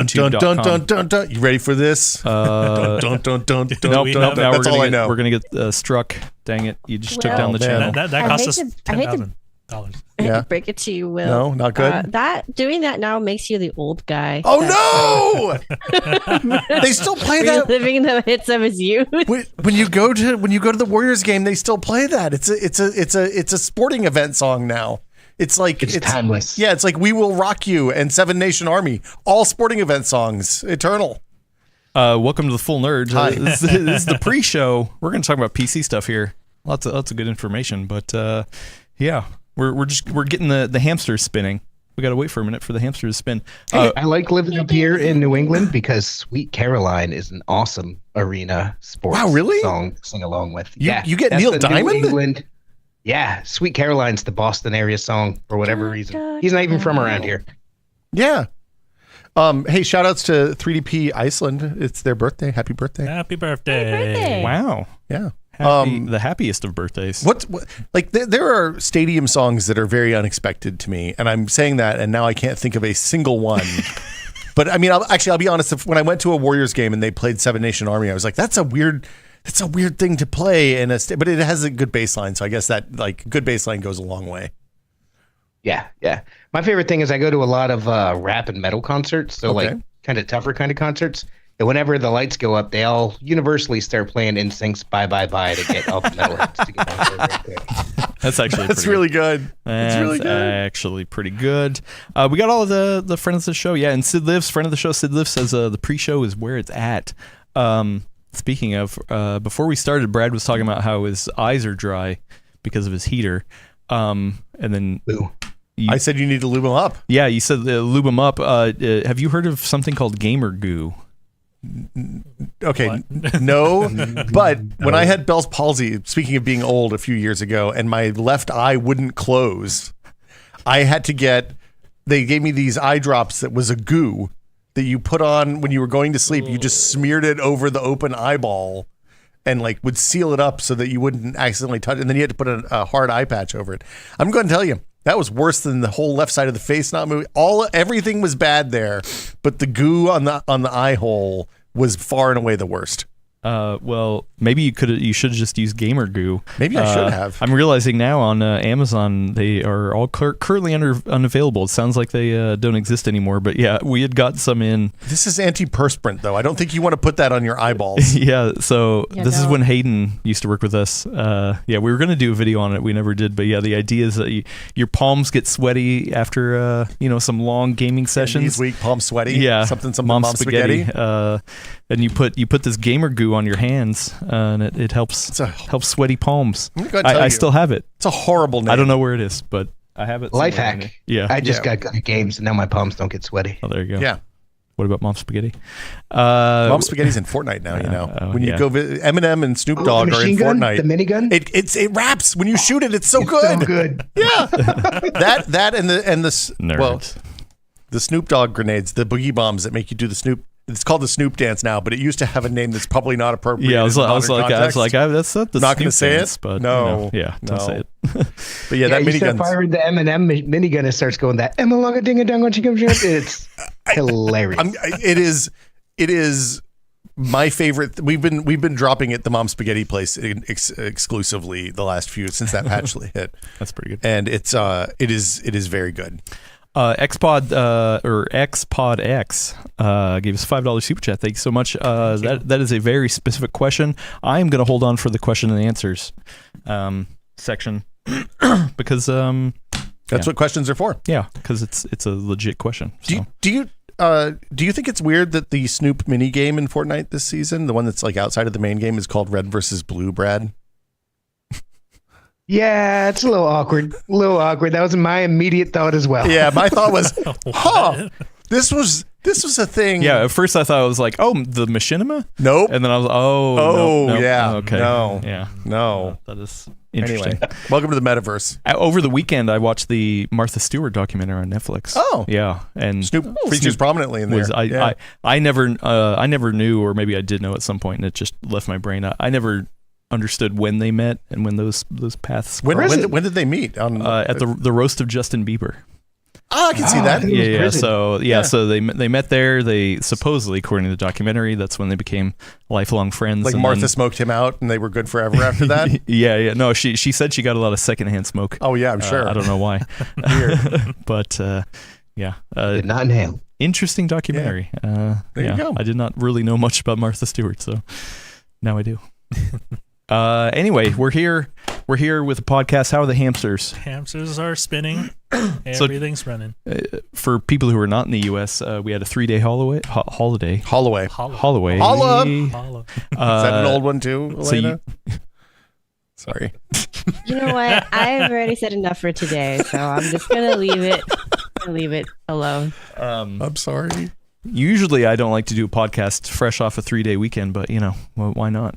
Dun, dun, dun, dun, dun. You ready for this? Dun, dun, dun, dun, Nope, dun, now That's all I know. We're gonna get struck. Dang it! You just took down the man. channel. That cost us I hate to- $10,000. I hate Yeah. to break it to you, Will. No, not good. Doing that now makes you the old guy. Oh no! They still play that. Reliving the hits of his youth. When you go to the Warriors game, they still play that. It's a sporting event song now. It's like It's timeless. Yeah, it's like "We Will Rock You" and Seven Nation Army, all sporting event songs, eternal. Welcome to the Full Nerd. Hi. This is the pre-show. We're going to talk about PC stuff here. Lots of good information, but yeah, we're getting the hamsters spinning. We got to wait for a minute for the hamsters to spin. Hey, I like living up here in New England because Sweet Caroline is an awesome arena sports song to sing along with. You get that's Neil the New Diamond? England. Yeah, Sweet Caroline's the Boston area song for whatever reason. He's not even from around here. Yeah. Hey, shout outs to 3DP Iceland. It's their birthday. Happy birthday. Happy birthday. Happy birthday. Wow. Yeah. The happiest of birthdays. What like there are stadium songs that are very unexpected to me, and I'm saying that, and now I can't think of a single one. But I mean, I'll be honest. When I went to a Warriors game and they played Seven Nation Army, I was like, that's a weird thing to play in but it has a good bass line, so I guess that like good bass line goes a long way. Yeah. My favorite thing is I go to a lot of rap and metal concerts, so like kind of tougher kind of concerts. And whenever the lights go up, they all universally start playing NSYNC's "Bye Bye Bye" to get all the metalheads to get on board right there. That's actually really good. That's really good. Actually pretty good. We got all of the friends of the show. Yeah, and Sid Lives, friend of the show. Sid Lives says the pre-show is where it's at. Speaking of, before we started, Brad was talking about how his eyes are dry because of his heater. And then I said you need to lube them up. Yeah, you said lube them up. Have you heard of something called gamer goo? Okay, no, but when I had Bell's palsy, speaking of being old, a few years ago, and my left eye wouldn't close, I had to they gave me these eye drops that was a goo that you put on when you were going to sleep. You just smeared it over the open eyeball and like would seal it up so that you wouldn't accidentally touch it. And then you had to put a hard eye patch over it. I'm going to tell you, that was worse than the whole left side of the face not moving. Everything was bad there, but the goo on the eye hole was far and away the worst. Well, maybe you should have just used gamer goo. Maybe I should have. I'm realizing now on Amazon they are all currently unavailable. It sounds like they don't exist anymore. But yeah, we had got some in. This is antiperspirant, though. I don't think you want to put that on your eyeballs. Yeah. So this is when Hayden used to work with us. Yeah, we were going to do a video on it. We never did. But yeah, the idea is that your palms get sweaty after some long gaming sessions. Knees weak, palms sweaty. Yeah. Something mom spaghetti. And you put this gamer goo on your hands, and it helps sweaty palms. I still have it. It's a horrible name. I don't know where it is, but I have it. Life hack. Yeah. I just got good at games, and now my palms don't get sweaty. Oh, there you go. Yeah. What about Mom Spaghetti? Mom Spaghetti's in Fortnite now. You know, when you go Eminem and Snoop Dogg are in Fortnite. The minigun. It raps when you shoot it. It's so good. So good. Yeah. that and the Nerds. Well, the Snoop Dogg grenades, the boogie bombs that make you do the Snoop. It's called the Snoop dance now, but it used to have a name that's probably not appropriate. Yeah, I was like, that's not the not going to Snoop say dance, it. But No, don't say it. But yeah, that you start minigun. firing the Eminem minigun, it starts going that Emma Longa Dinga Donga Chicka Chicka. It's hilarious. It is my favorite. We've been dropping at the Mom Spaghetti place exclusively the last few since that patch hit. That's pretty good. And it is very good. Xpod or Xpod X gave us $5 super chat. Thank you so much. That is a very specific question. I am going to hold on for the question and answers section because that's what questions are for. Yeah, because it's a legit question. So. Do you think it's weird that the Snoop mini game in Fortnite this season, the one that's like outside of the main game, is called Red versus Blue, Brad? Yeah, it's a little awkward. That was my immediate thought as well. Yeah, my thought was, this was a thing. Yeah, at first I thought it was like, the machinima? Nope. And then I was nope. Yeah. Okay. No. Yeah. No. That is interesting. Anyway, welcome to the metaverse. Over the weekend, I watched the Martha Stewart documentary on Netflix. Oh. Yeah. And Snoop features prominently in there. I never knew, or maybe I did know at some point, and it just left my brain. I never understood when they met and when those paths when did they meet? At the roast of Justin Bieber. I can see that. Yeah. prison. So they met there. They supposedly, according to the documentary, that's when they became lifelong friends. Like and Martha then- smoked him out, and they were good forever after that. Yeah. No, she said she got a lot of secondhand smoke. Oh yeah, I'm sure. I don't know why. Weird. But yeah. Did not inhale. Interesting documentary. There you go. I did not really know much about Martha Stewart, so now I do. Anyway, we're here with a podcast. How are the hamsters? Hamsters are spinning. So- Everything's running. For people who are not in the U.S., we had a 3-day holiday. Holloway. Holloway. Holla! Hollow. Is that an old one too, so you- Elena? Sorry. You know what? I've already said enough for today, so I'm just gonna leave it alone. I'm sorry. Usually, I don't like to do a podcast fresh off a 3-day weekend, but well, why not?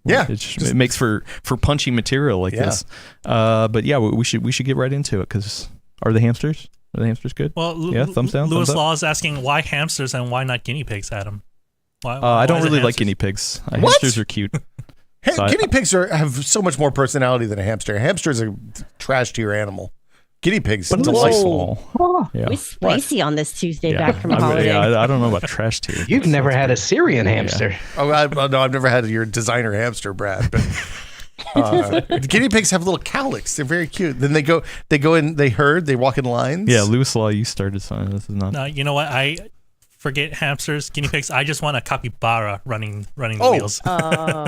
Yeah, it makes for punchy material like Yeah. this. But yeah, we should get right into it because are the hamsters good? Well, Yeah, thumbs down, Lewis thumbs up. Law is asking why hamsters and why not guinea pigs, Adam? Why I don't is it really like hamsters? guinea pigs. What? Hamsters are cute. So I- Guinea pigs have so much more personality than a hamster. A hamster's a trash tier animal. Guinea pigs, But delightful. Yeah. We spicy on this Tuesday Yeah. back from a holiday. I don't know about trash tier. You've never had a Syrian hamster. Oh, no, I've never had your designer hamster, Brad. But guinea pigs have little cowlicks. They're very cute. Then they go in. They herd. They walk in lines. Yeah, Lewis Law, you started something. This is not. No, you know what? I forget hamsters, guinea pigs. I just want a capybara running the Oh. wheels.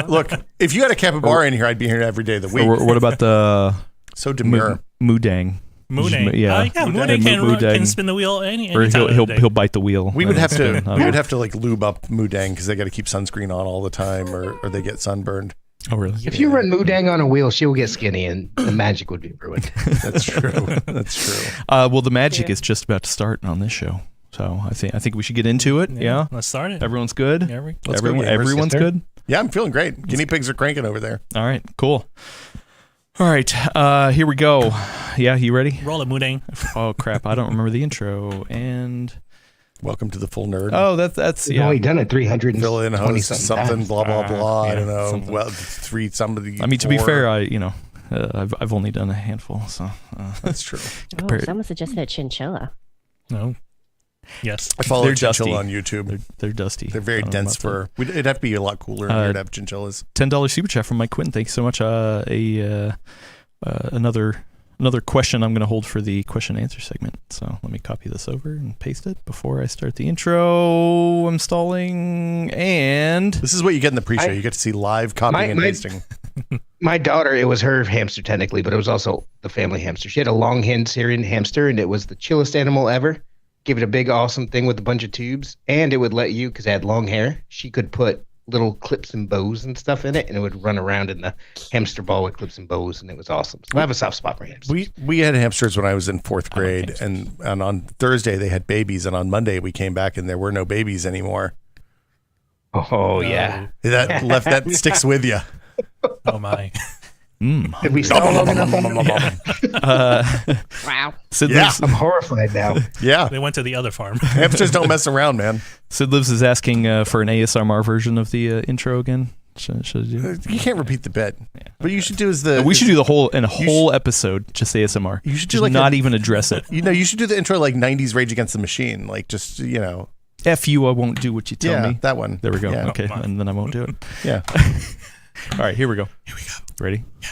Look, if you had a capybara in here, I'd be here every day of the week. Or what about the So demure. Moodang? Moodang. Yeah. Moodang can spin the wheel any Or time of the day. he'll bite the wheel. We would have to. I don't We know. would have to like lube up Moodang because they got to keep sunscreen on all the time, or they get sunburned. Oh really? If you run Moodang on a wheel, she will get skinny and the magic would be ruined. That's true. That's true. Well, the magic is just about to start on this show, so I think we should get into it. Yeah. Let's start it. Everyone's good. Yeah, Let's go, gamers. Everyone's Yes, sir. good. Yeah, I'm feeling great. Guinea pigs are cranking over there. All right. Cool. All right. Here we go. Yeah. You ready? Roll it, Moodang. Oh crap! I don't remember the intro. And Welcome to the full nerd. oh, that's You've yeah. only done it 320 Fill in host something, blah blah blah. I don't know. something. Well, three somebody. I mean, to be four. fair, I've only done a handful, so That's true. Oh, Compare- someone suggested a chinchilla. No. Yes. I follow They're chinchilla dusty. on YouTube. they're dusty. They're very I don't know dense about fur. It'd have to be a lot cooler in here to have chinchillas. $10 super chat from Mike Quinton. Thank you so much. Another question I'm going to hold for the question and answer segment. So let me copy this over and paste it before I start the intro. I'm stalling, and This is what you get in the pre-show. I- You get to see live copying and my- pasting. My daughter, it was her hamster technically, but it was also the family hamster. She had a long-haired Syrian hamster, and it was the chillest animal ever. Give it a big, awesome thing with a bunch of tubes, and it would let you, because it had long hair, she could put little clips and bows and stuff in it, and it would run around in the hamster ball with clips and bows, and it was awesome. So I have a soft spot for hamsters. We had hamsters when I was in fourth I like grade, hamsters. and on Thursday they had babies, and on Monday we came back and there were no babies anymore. Oh, yeah. That sticks with you. Oh my. Did we stall long enough on them? Wow. Sid Yeah. Lives, I'm horrified now. Yeah, They went to the other farm. hamsters don't mess around, man. Sid Lives is asking for an ASMR version of the intro again. Should I do? You can't repeat the bit. What you should do is the. We should do the whole episode just ASMR. You should do just like not a- even address it. You should do the intro like '90s Rage Against the Machine, like just F you, I won't do what you tell yeah, me. that one. There we go. Yeah. Okay, Oh, my. and then I won't do it. Yeah. All right, here we go. Ready? Yeah.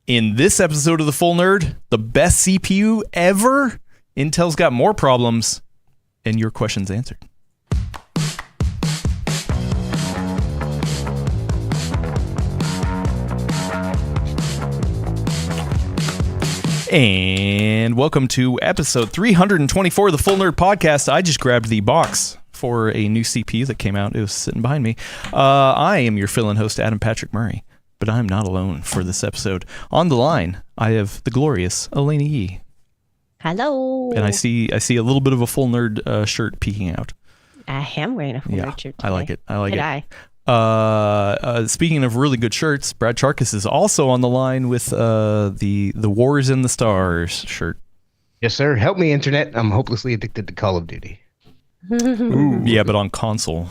In this episode of The Full Nerd, the best CPU ever, Intel's got more problems, and your questions answered. And welcome to episode 324 of the Full Nerd Podcast. I just grabbed the box for a new CPU that came out. It was sitting behind me. I am your fill-in host, Adam Patrick Murray, but I'm not alone for this episode. On the line, I have the glorious Elena Yee, Hello. and I see a little bit of a Full Nerd shirt peeking out. I am wearing a full Yeah, nerd shirt I like today. it. I like Good it. eye. Speaking of really good shirts, Brad Charkis is also on the line with the Wars in the Stars shirt. Yes, sir. Help me, Internet. I'm hopelessly addicted to Call of Duty. Yeah, but on console.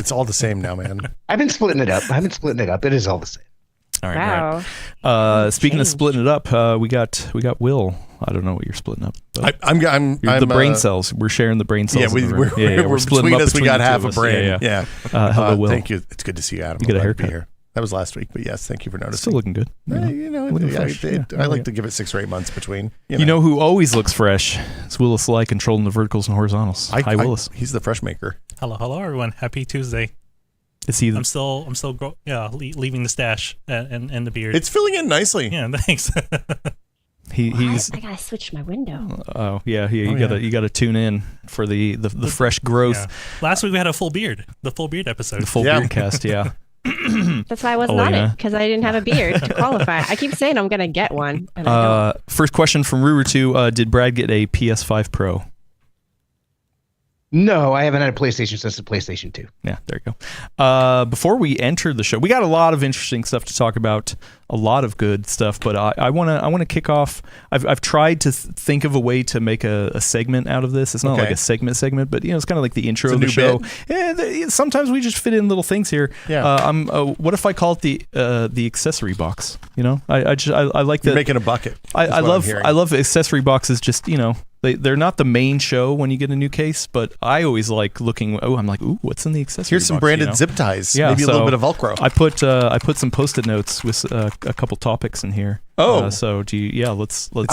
It's all the same now, man. I've been splitting it up. It is all the same. All right. Wow. Speaking of Change. splitting it up, we got Will I don't know what you're splitting up. But I'm the brain cells. We're sharing the brain cells. Yeah, we're splitting between up us. We got half a us. brain. Yeah. Hello, Will. Thank you. It's good to see you, Adam. You get a Glad to be haircut. here. That was last week, but yes, thank you for noticing. Still looking good. Looking fresh. I like to give it 6 or 8 months between. You know who always looks fresh? It's Willis Lai, controlling the verticals and horizontals. Hi, Willis. He's the fresh maker. Hello, everyone. Happy Tuesday. Is he? I'm still leaving the stash and the beard. It's filling in nicely. Yeah, thanks. He's. I gotta switch my window. Oh yeah, you gotta tune in for the fresh growth. Yeah. Last week we had a full beard, the full beard episode. The full beard cast, yeah. That's why I wasn't on it, because I didn't have a beard to qualify. I keep saying I'm gonna get one. And I don't. First question from Ruru2: did Brad get a PS5 Pro? No, I haven't had a PlayStation since the PlayStation 2. Yeah, there you go. Before we enter the show, we got a lot of interesting stuff to talk about, a lot of good stuff. But I wanna kick off. I've tried to think of a way to make a segment out of this. It's not like a segment, but it's kind of like the intro of the show. Yeah, sometimes we just fit in little things here. Yeah. What if I call it the accessory box? I like that. You're making a bucket. I love accessory boxes. Just they're not the main show when you get a new case, but I always like looking. I'm like, ooh, what's in the accessory? Here's some box, branded zip ties. Yeah, maybe a little bit of Velcro. I put some Post-it notes with a couple topics in here. So do you? Yeah, let's. This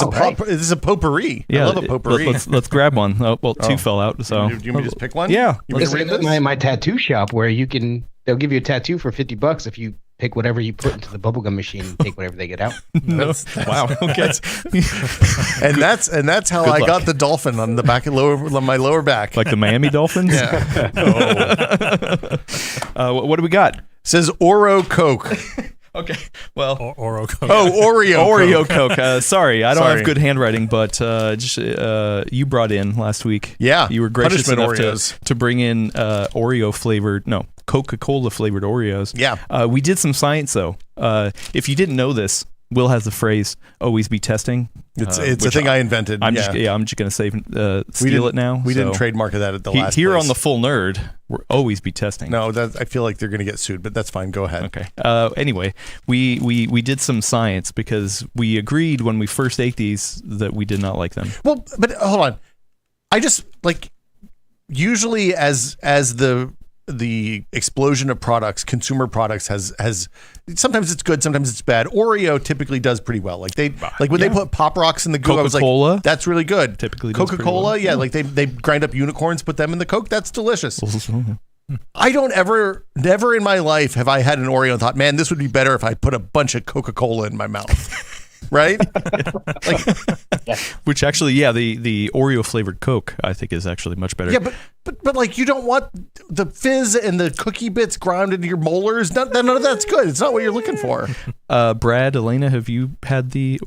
is a potpourri. Yeah, I love a potpourri. Let's grab one. Two fell out. So do you want me to just pick one? Yeah, It's like my tattoo shop where they'll give you a tattoo for $50 if you pick whatever you put into the bubblegum machine and take whatever they get out. Wow. Okay. and that's how I got the dolphin on the back on my lower back. Like the Miami Dolphins. Yeah. What do we got? It says Oro Coke. Okay. Well. Oro Coke. Oh, Oreo Coke. Sorry, I don't have good handwriting, but you brought in last week. Yeah. You were gracious enough Oreos. to bring in Coca-Cola flavored Oreos. Yeah. We did some science though. If you didn't know this, Will has the phrase "always be testing." It's a thing I invented. I'm just gonna steal it now. We didn't trademark that at the last. Here place. on the Full Nerd, we're always be testing. No, I feel like they're gonna get sued, but that's fine. Go ahead. Okay. Anyway, we did some science because we agreed when we first ate these that we did not like them. Well, but hold on. I just usually as the explosion of consumer products has sometimes it's good, sometimes it's bad. Oreo typically does pretty well. They put Pop Rocks in the goo, I was like, that's really good. Typically does Coca-Cola, pretty well. yeah, they grind up unicorns, put them in the Coke. That's delicious. I never in my life have I had an Oreo and thought, man, this would be better if I put a bunch of Coca-Cola in my mouth. Right? Which actually, the Oreo flavored Coke I think is actually much better. Yeah, but you don't want the fizz and the cookie bits ground into your molars. None of that's good. It's not what you're looking for. Brad, Elena, have you had the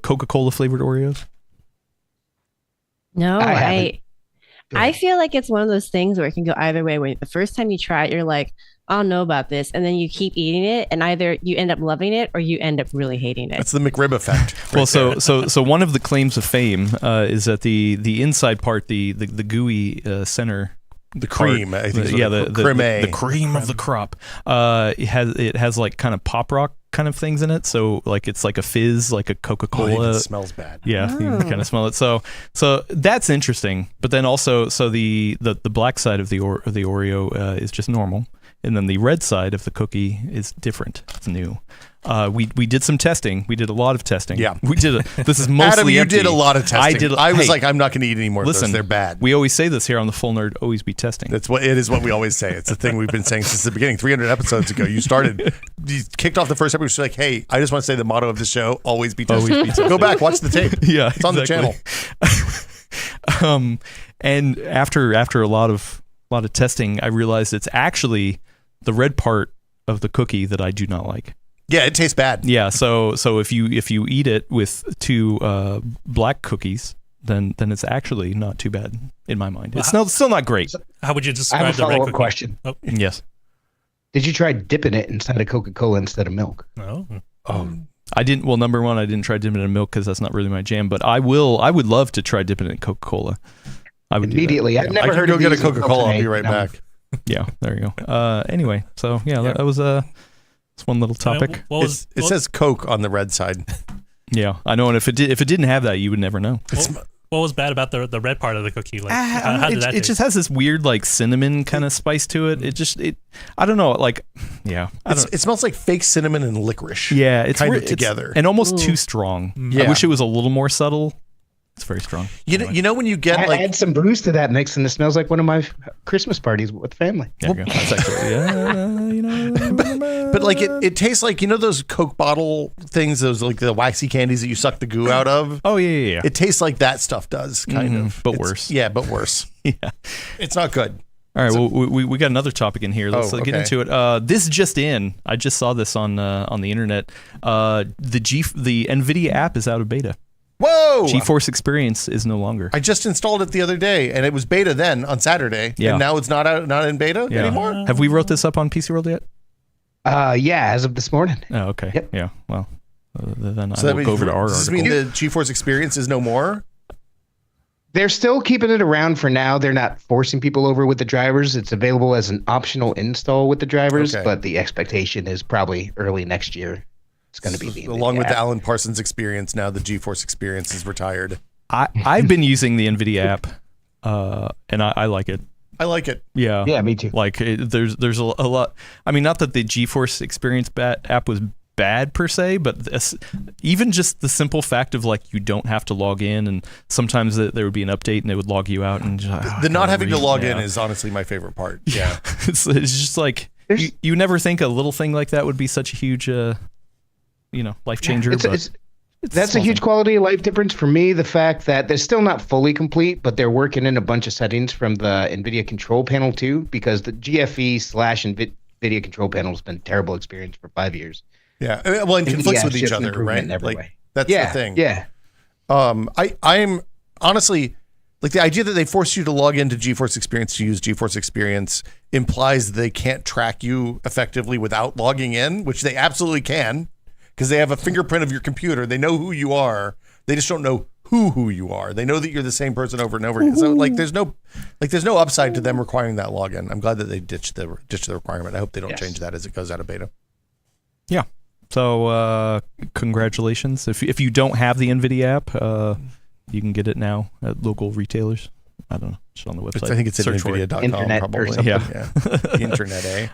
Coca-Cola flavored Oreos? No, I feel like it's one of those things where it can go either way. When the first time you try it, you're like, I don't know about this, and then you keep eating it, and either you end up loving it or you end up really hating it. That's the McRib effect. Well, so one of the claims of fame is that the inside part, the gooey center, the cream, part, I think, the cream of the crop, it has like kind of Pop Rock kind of things in it. So it's like a fizz, like a Coca-Cola. It smells bad. Yeah, you can kind of smell it. So that's interesting. But then also, the black side of the Oreo is just normal. And then the red side of the cookie is different. It's new. We did some testing. We did a lot of testing. Yeah. We did. This is mostly Adam, you empty. did a lot of testing. I was like, I'm not going to eat any more of listen, those. They're bad. We always say this here on the Full Nerd, always be testing. It is what we always say. It's the thing we've been saying since the beginning. 300 episodes ago, you kicked off the first episode. You're like, hey, I just want to say the motto of the show, always be testing. Always be testing. Go back, watch the tape. Yeah, it's on the channel. And after a lot of testing, I realized it's actually the red part of the cookie that I do not like. Yeah, it tastes bad. Yeah, so if you eat it with two black cookies, then it's actually not too bad in my mind. It's still not great. How would you I describe have a the red follow-up cookie? question. Oh, Yes. Did you try dipping it inside of Coca-Cola instead of milk? no. I didn't. Well, number one, I didn't try dipping it in milk because that's not really my jam. But I would love to try dipping it in Coca-Cola. I would Immediately. I've never heard go of get a these Coca-Cola. I'll be until right today. back. Yeah, there you go. Anyway, so that was it's one little topic. What was, It says Coke on the red side. Yeah, I know. And if it didn't have that, you would never know. What was bad about the red part of the cookie? Like, how did that it just has this weird like cinnamon kind of spice to it. I don't know. Like, yeah, it smells like fake cinnamon and licorice. Yeah, it's kind of together and almost too strong. Yeah. I wish it was a little more subtle. It's very strong. You know when you get like add some booze to that mix, and it smells like one of my Christmas parties with family. There you go. That's actually, but like it tastes like those Coke bottle things, those like the waxy candies that you suck the goo out of. Oh yeah. It tastes like that stuff does kind of, but worse. Yeah, but worse. Yeah, it's not good. All right, well, we got another topic in here. Let's get into it. This just in. I just saw this on the internet. The NVIDIA app is out of beta. Whoa! GeForce Experience is no longer. I just installed it the other day, and it was beta then on Saturday. Yeah. And now it's not in beta anymore? Have we wrote this up on PCWorld yet? Yeah, as of this morning. Oh, okay. Yep. Yeah, well, then So I will go over to our does this article. mean the GeForce Experience is no more? They're still keeping it around for now. They're not forcing people over with the drivers. It's available as an optional install with the drivers, but the expectation is probably early next year. It's going to be the along with the Alan Parsons Experience. Now the GeForce Experience is retired. I've been using the NVIDIA app, and I like it. I like it. Yeah. Yeah, me too. Like there's a lot. I mean, not that the GeForce Experience app was bad per se, but even just the simple fact of like you don't have to log in, and sometimes there would be an update and it would log you out, and the not having to log in is honestly my favorite part. Yeah, it's just like you never think a little thing like that would be such a huge life changer. That's a huge quality of life difference for me. The fact that they're still not fully complete, but they're working in a bunch of settings from the NVIDIA control panel too, because the GFE/NVIDIA control panel has been a terrible experience for 5 years. Yeah, well, and conflicts with each other, right? Like that's the thing. Yeah. I'm honestly like the idea that they force you to log into GeForce Experience to use GeForce Experience implies they can't track you effectively without logging in, which they absolutely can. Because they have a fingerprint of your computer. They know who you are. They just don't know who you are. They know that you're the same person over and over again. So like there's no upside to them requiring that login. I'm glad that they ditched the requirement. I hope they don't change that as it goes out of beta. Yeah. So congratulations. If you don't have the NVIDIA app, you can get it now at local retailers. I don't know. Just on the website. I think it's at NVIDIA.com. Internet probably. Yeah. Internet, eh?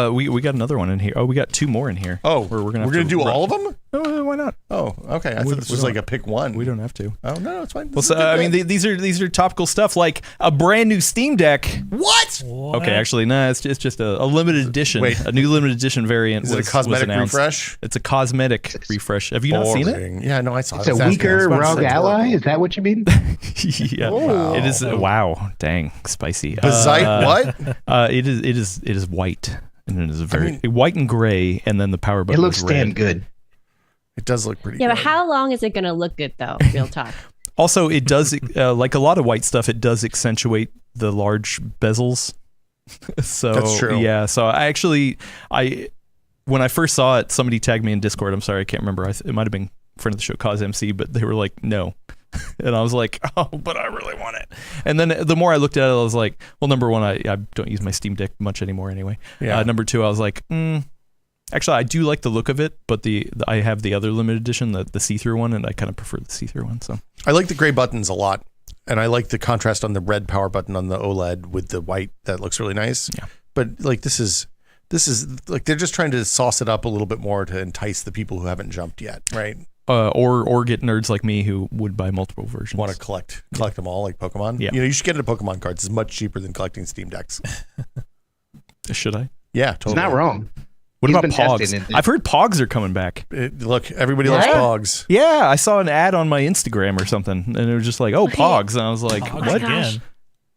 We got another one in here. Oh, we got two more in here. Oh, we're gonna do all of them? Oh, why not? Oh, okay. I thought this was like a pick one. We don't have to. Oh no, it's fine. Well, so, I mean, these are topical stuff like a brand new Steam Deck. What? Okay, actually, no, it's just a limited edition. Wait. A new limited edition variant. Is it a cosmetic refresh? It's a cosmetic refresh. Have you not seen it? Yeah, no, I saw it. It's a weaker ROG Ally. Is that what you mean? Yeah, wow. it is. Wow, dang, spicy. What? It is white, and it is very white and gray, and then the power button. It looks is red. damn good. It does look pretty. Yeah, good. but how long is it going to look good though? Real talk. Also, it does like a lot of white stuff. It does accentuate the large bezels. So that's true. Yeah. So when I first saw it, somebody tagged me in Discord. I'm sorry, I can't remember. It might have been friend of the show, Cause MC, but they were like, no. And I was like, oh, but I really want it. And then the more I looked at it, I was like, well, number one, I don't use my Steam Deck much anymore anyway. Yeah. Number two, I was like, actually, I do like the look of it, but I have the other limited edition, the see-through one, and I kind of prefer the see-through one. So I like the gray buttons a lot, and I like the contrast on the red power button on the OLED with the white. That looks really nice. Yeah. But like this is like they're just trying to sauce it up a little bit more to entice the people who haven't jumped yet, right? Or get nerds like me who would buy multiple versions. Want to collect them all like Pokemon? Yeah. You should get into Pokemon cards. It's much cheaper than collecting Steam Decks. Should I? Yeah, totally. It's not wrong. What He's about been Pogs? testing it. I've heard Pogs are coming back. Look, everybody loves Pogs. Yeah, I saw an ad on my Instagram or something, and it was just like, oh, Pogs. And I was like, Pogs what? again?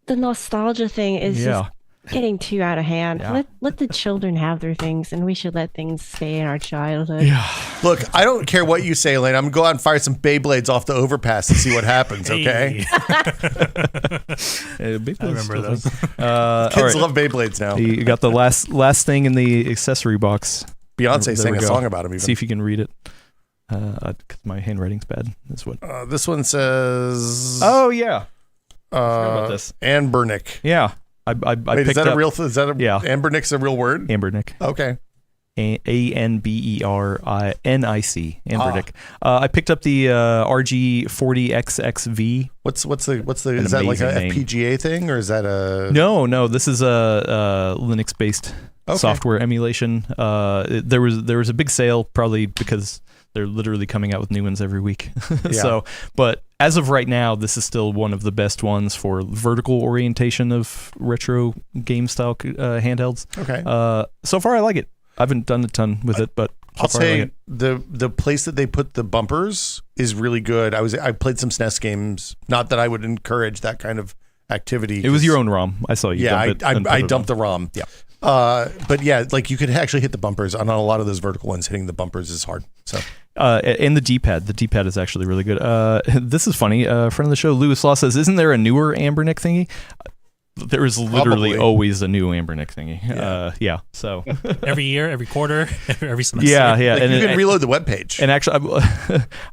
The nostalgia thing is just getting too out of hand. Yeah. Let the children have their things, and we should let things stay in our childhood. Yeah. Look, I don't care what you say, Elaine. I'm going to go out and fire some Beyblades off the overpass and see what happens, okay? I remember those. Kids right. love Beyblades now. You got the last thing in the accessory box. Beyonce There sang we a go. song about him even. See if you can read it. Because my handwriting's bad. That's what. This one says... Oh, yeah. about this. Ambernick. Yeah. I Wait, picked is that up a real... Is that a... Yeah. Ambernick's a real word? Ambernick. Okay. Anbernic, Anbernic. I picked up the RG40XXV. What's the is that like a FPGA thing, or is that a No, this is a Linux based software emulation. There was a big sale, probably because they're literally coming out with new ones every week. So, but as of right now, this is still one of the best ones for vertical orientation of retro game style handhelds. Okay. So far, I like it. I haven't done a ton with it, but I'll say the place that they put the bumpers is really good. I played some SNES games. Not that I would encourage that kind of activity. It was your own ROM. I saw you. Yeah, dump it I dumped the ROM. Yeah. But yeah, like you could actually hit the bumpers. On a lot of those vertical ones, hitting the bumpers is hard. So. And the D-pad. The D-pad is actually really good. This is funny. Friend of the show, Lewis Law says, "Isn't there a newer Anbernic thingy?" There is literally always a new Anbernic thingy. Yeah. So every year, every quarter, every semester. Yeah. Like you can reload the webpage. And actually,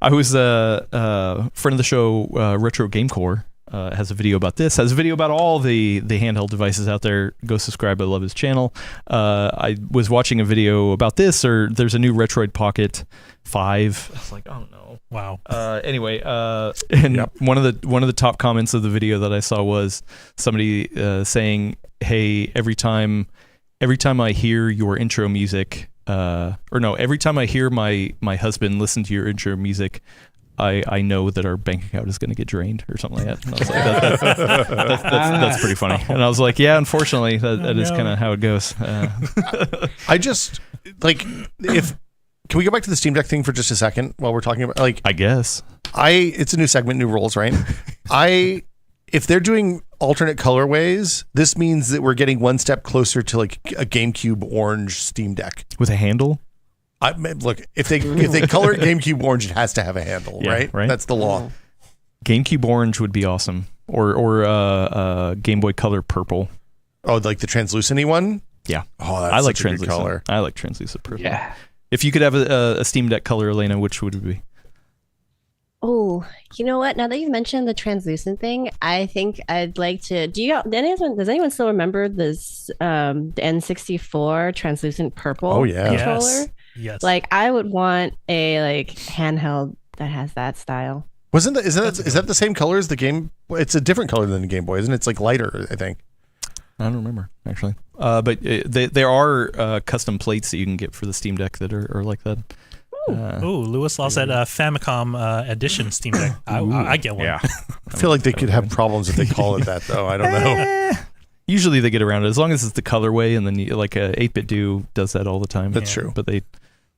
I was a friend of the show, Retro Game Core. Has a video about this. Has a video about all the handheld devices out there. Go subscribe. I love his channel. I was watching a video about this, or there's a new Retroid Pocket 5. I was like, oh no. Wow. Anyway, and one of the top comments of the video that I saw was somebody saying, "Hey, every time I hear your intro music, every time I hear my husband listen to your intro music, I know that our bank account is going to get drained," or something like that. And I was like, that's pretty funny. And I was like, yeah, unfortunately, that is kind of how it goes. I just like Can we go back to the Steam Deck thing for just a second while we're talking about I guess it's a new segment, new rules, right? If they're doing alternate colorways, this means that we're getting one step closer to like a GameCube orange Steam Deck with a handle. Look, if they color it GameCube orange, it has to have a handle, right? That's the law. GameCube orange would be awesome, or Game Boy Color purple. Oh, like the translucent-y one? Yeah. Oh, that's I like such a good translucent color. I like translucent purple. Yeah. If you could have a Steam Deck color, Elena, which would it be? Oh, you know what? Now that you've mentioned the translucent thing, I think I'd like to. Does anyone still remember this the N64 translucent purple controller? Yes. Like I would want a handheld that has that style. Is that the same color as the Game? It's a different color than the Game Boy, isn't it? It's like lighter, I think. I don't remember actually, but there are custom plates that you can get for the Steam Deck that are like that. Lewis Law said Famicom edition Steam Deck. I get one. Yeah. I feel like they could have problems if they call it that, though. I don't know. Usually they get around it as long as it's the colorway, and then 8-Bit Do does that all the time. That's true. But they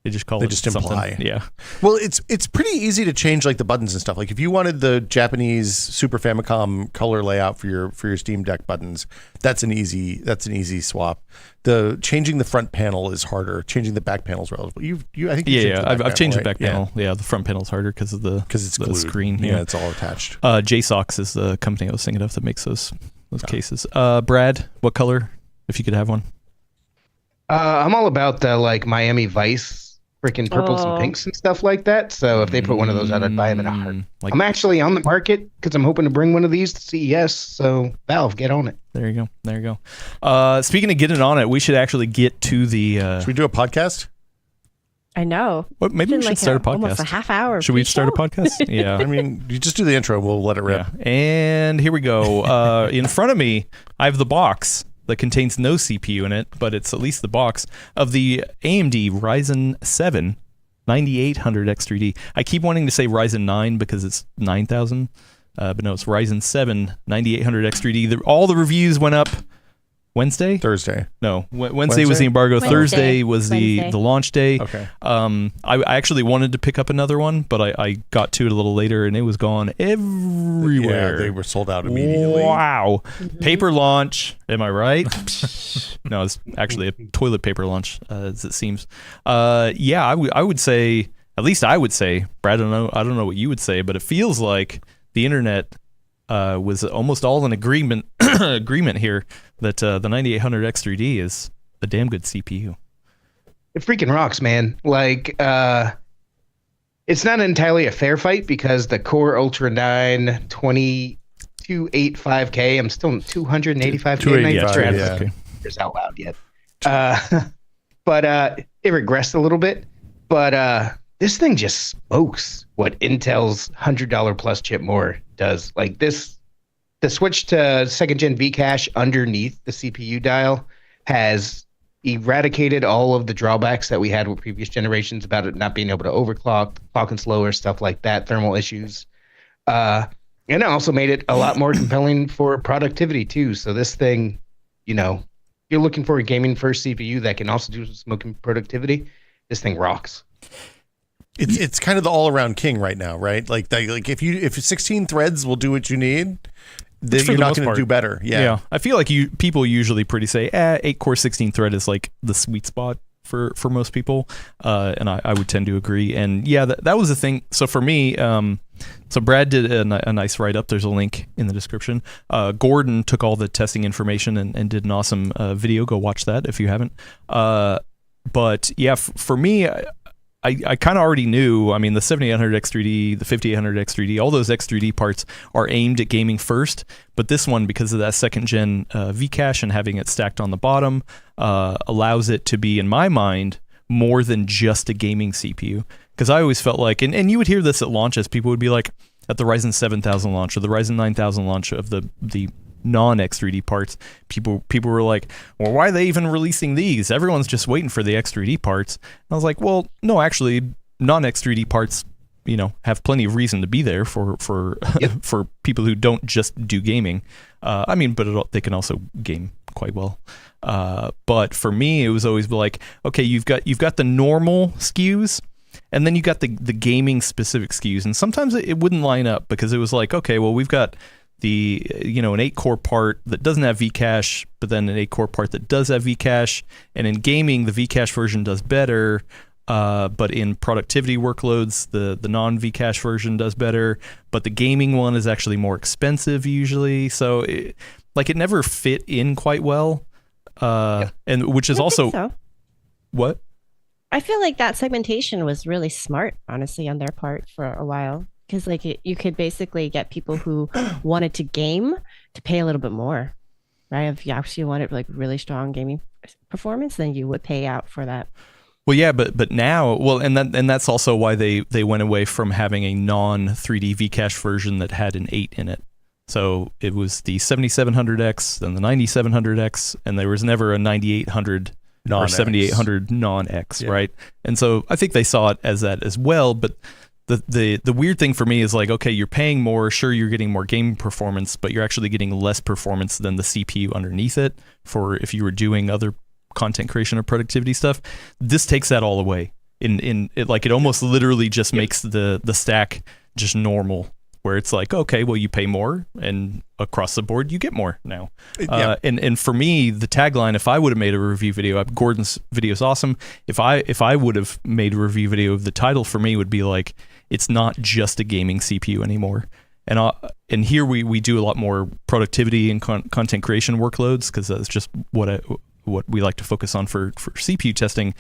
just call they it just something. imply. Yeah. Well, it's pretty easy to change like the buttons and stuff. Like if you wanted the Japanese Super Famicom color layout for your Steam Deck buttons, that's an easy swap. Changing the front panel is harder. Changing the back panel is relatively. I think I've changed the back panel. Yeah, the front panel's harder because it's the screen. Yeah, it's all attached. JSOX is the company I was thinking of that makes those cases. Brad, what color? If you could have one. I'm all about the Miami Vice. Freaking purples and pinks and stuff like that. So if they put one of those out, I'd buy them in a heart. I'm actually on the market because I'm hoping to bring one of these to CES. So Valve, get on it. There you go. Speaking of getting on it, we should actually get to the. Should we do a podcast? I know. Well, maybe we should start a podcast. Almost a half hour. Should we start a podcast? Yeah. I mean, you just do the intro. We'll let it rip. Yeah. And here we go. In front of me, I have the box that contains no CPU in it, but it's at least the box of the AMD Ryzen 7 9800 X3D. I keep wanting to say Ryzen 9 because it's 9000, but no, it's Ryzen 7 9800 X3D. All the reviews went up Thursday. No, Wednesday was the embargo. Thursday was the launch day. Okay. I actually wanted to pick up another one, but I got to it a little later and it was gone everywhere. Yeah, they were sold out immediately. Wow. Paper launch. Am I right? No, it's actually a toilet paper launch, as it seems. I would say, at least I would say, Brad, I don't know what you would say, but it feels like the internet was almost all in agreement here that the 9800 X3D is a damn good CPU. It freaking rocks, man. It's not entirely a fair fight because the Core Ultra 9 2285K, I'm still 285K. Yeah. It's out loud yet. But it regressed a little bit, but this thing just smokes what Intel's $100 plus chip more does. Like this, the switch to second gen Vcache underneath the CPU dial has eradicated all of the drawbacks that we had with previous generations about it not being able to overclock, clocking slower, stuff like that, thermal issues. And it also made it a lot more compelling for productivity too. So this thing, you know, you're looking for a gaming first CPU that can also do some smoking productivity. This thing rocks. It's kind of the all around king right now, right? Like if 16 threads will do what you need, then you're not going to do better. Yeah. I feel like people usually say 8 core 16 thread is like the sweet spot for most people, and I would tend to agree. And yeah, that was the thing. So for me, so Brad did a nice write up. There's a link in the description. Gordon took all the testing information and did an awesome video. Go watch that if you haven't. But yeah, for me, I kind of already knew. I mean, the 7800 X3D, the 5800 X3D, all those X3D parts are aimed at gaming first. But this one, because of that second gen Vcache and having it stacked on the bottom, allows it to be, in my mind, more than just a gaming CPU. Because I always felt like, and you would hear this at launches, people would be like, at the Ryzen 7000 launch or the Ryzen 9000 launch of the non-X3D parts, people were like, well, why are they even releasing these? Everyone's just waiting for the X3D parts. And I was like, well, no, actually, non-X3D parts, you know, have plenty of reason to be there for for people who don't just do gaming. I mean, but they can also game quite well. But for me, it was always like, okay, you've got the normal SKUs, and then you got the gaming specific SKUs, and sometimes it wouldn't line up because it was like, okay, well, we've got the, you know, an 8-core part that doesn't have Vcache, but then an 8-core part that does have Vcache, and in gaming the Vcache version does better, but in productivity workloads the non-Vcache version does better, but the gaming one is actually more expensive usually, so it never fit in quite well, and which is also so. What? I feel like that segmentation was really smart, honestly, on their part for a while. Because you could basically get people who wanted to game to pay a little bit more, right? If you actually wanted like really strong gaming performance, then you would pay out for that. Well, yeah, but now, well, and that's also why they went away from having a non 3D Vcache version that had an 8 in it. So it was the 7700X, then the 9700X, and there was never a 9800 or 7800 non-X, yeah. Right? And so I think they saw it as that as well, but the weird thing for me is like, okay, you're paying more, sure, you're getting more game performance, but you're actually getting less performance than the CPU underneath it for if you were doing other content creation or productivity stuff. This takes that all away. In it, like, it almost literally just makes the stack just normal, where it's like, okay, well, you pay more, and across the board you get more now. Yeah. And for me, the tagline, if I would have made a review video, Gordon's video is awesome. If I would have made a review video, the title for me would be like, it's not just a gaming CPU anymore. And here we do a lot more productivity and content creation workloads, because that's just what we like to focus on for CPU testing.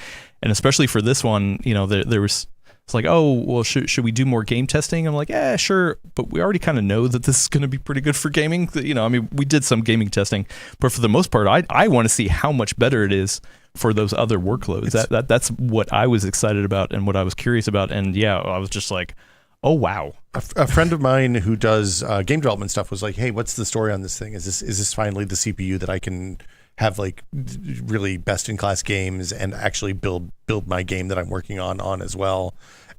And especially for this one, you know, there was, it's like, oh, well, should we do more game testing? I'm like, yeah, sure, but we already kind of know that this is going to be pretty good for gaming. You know, I mean, we did some gaming testing, but for the most part, I want to see how much better it is for those other workloads. That's what I was excited about and what I was curious about. And yeah, I was just like, oh, wow. A friend of mine who does game development stuff was like, hey, what's the story on this thing? Is this finally the CPU that I can have like really best in class games and actually build my game that I'm working on as well?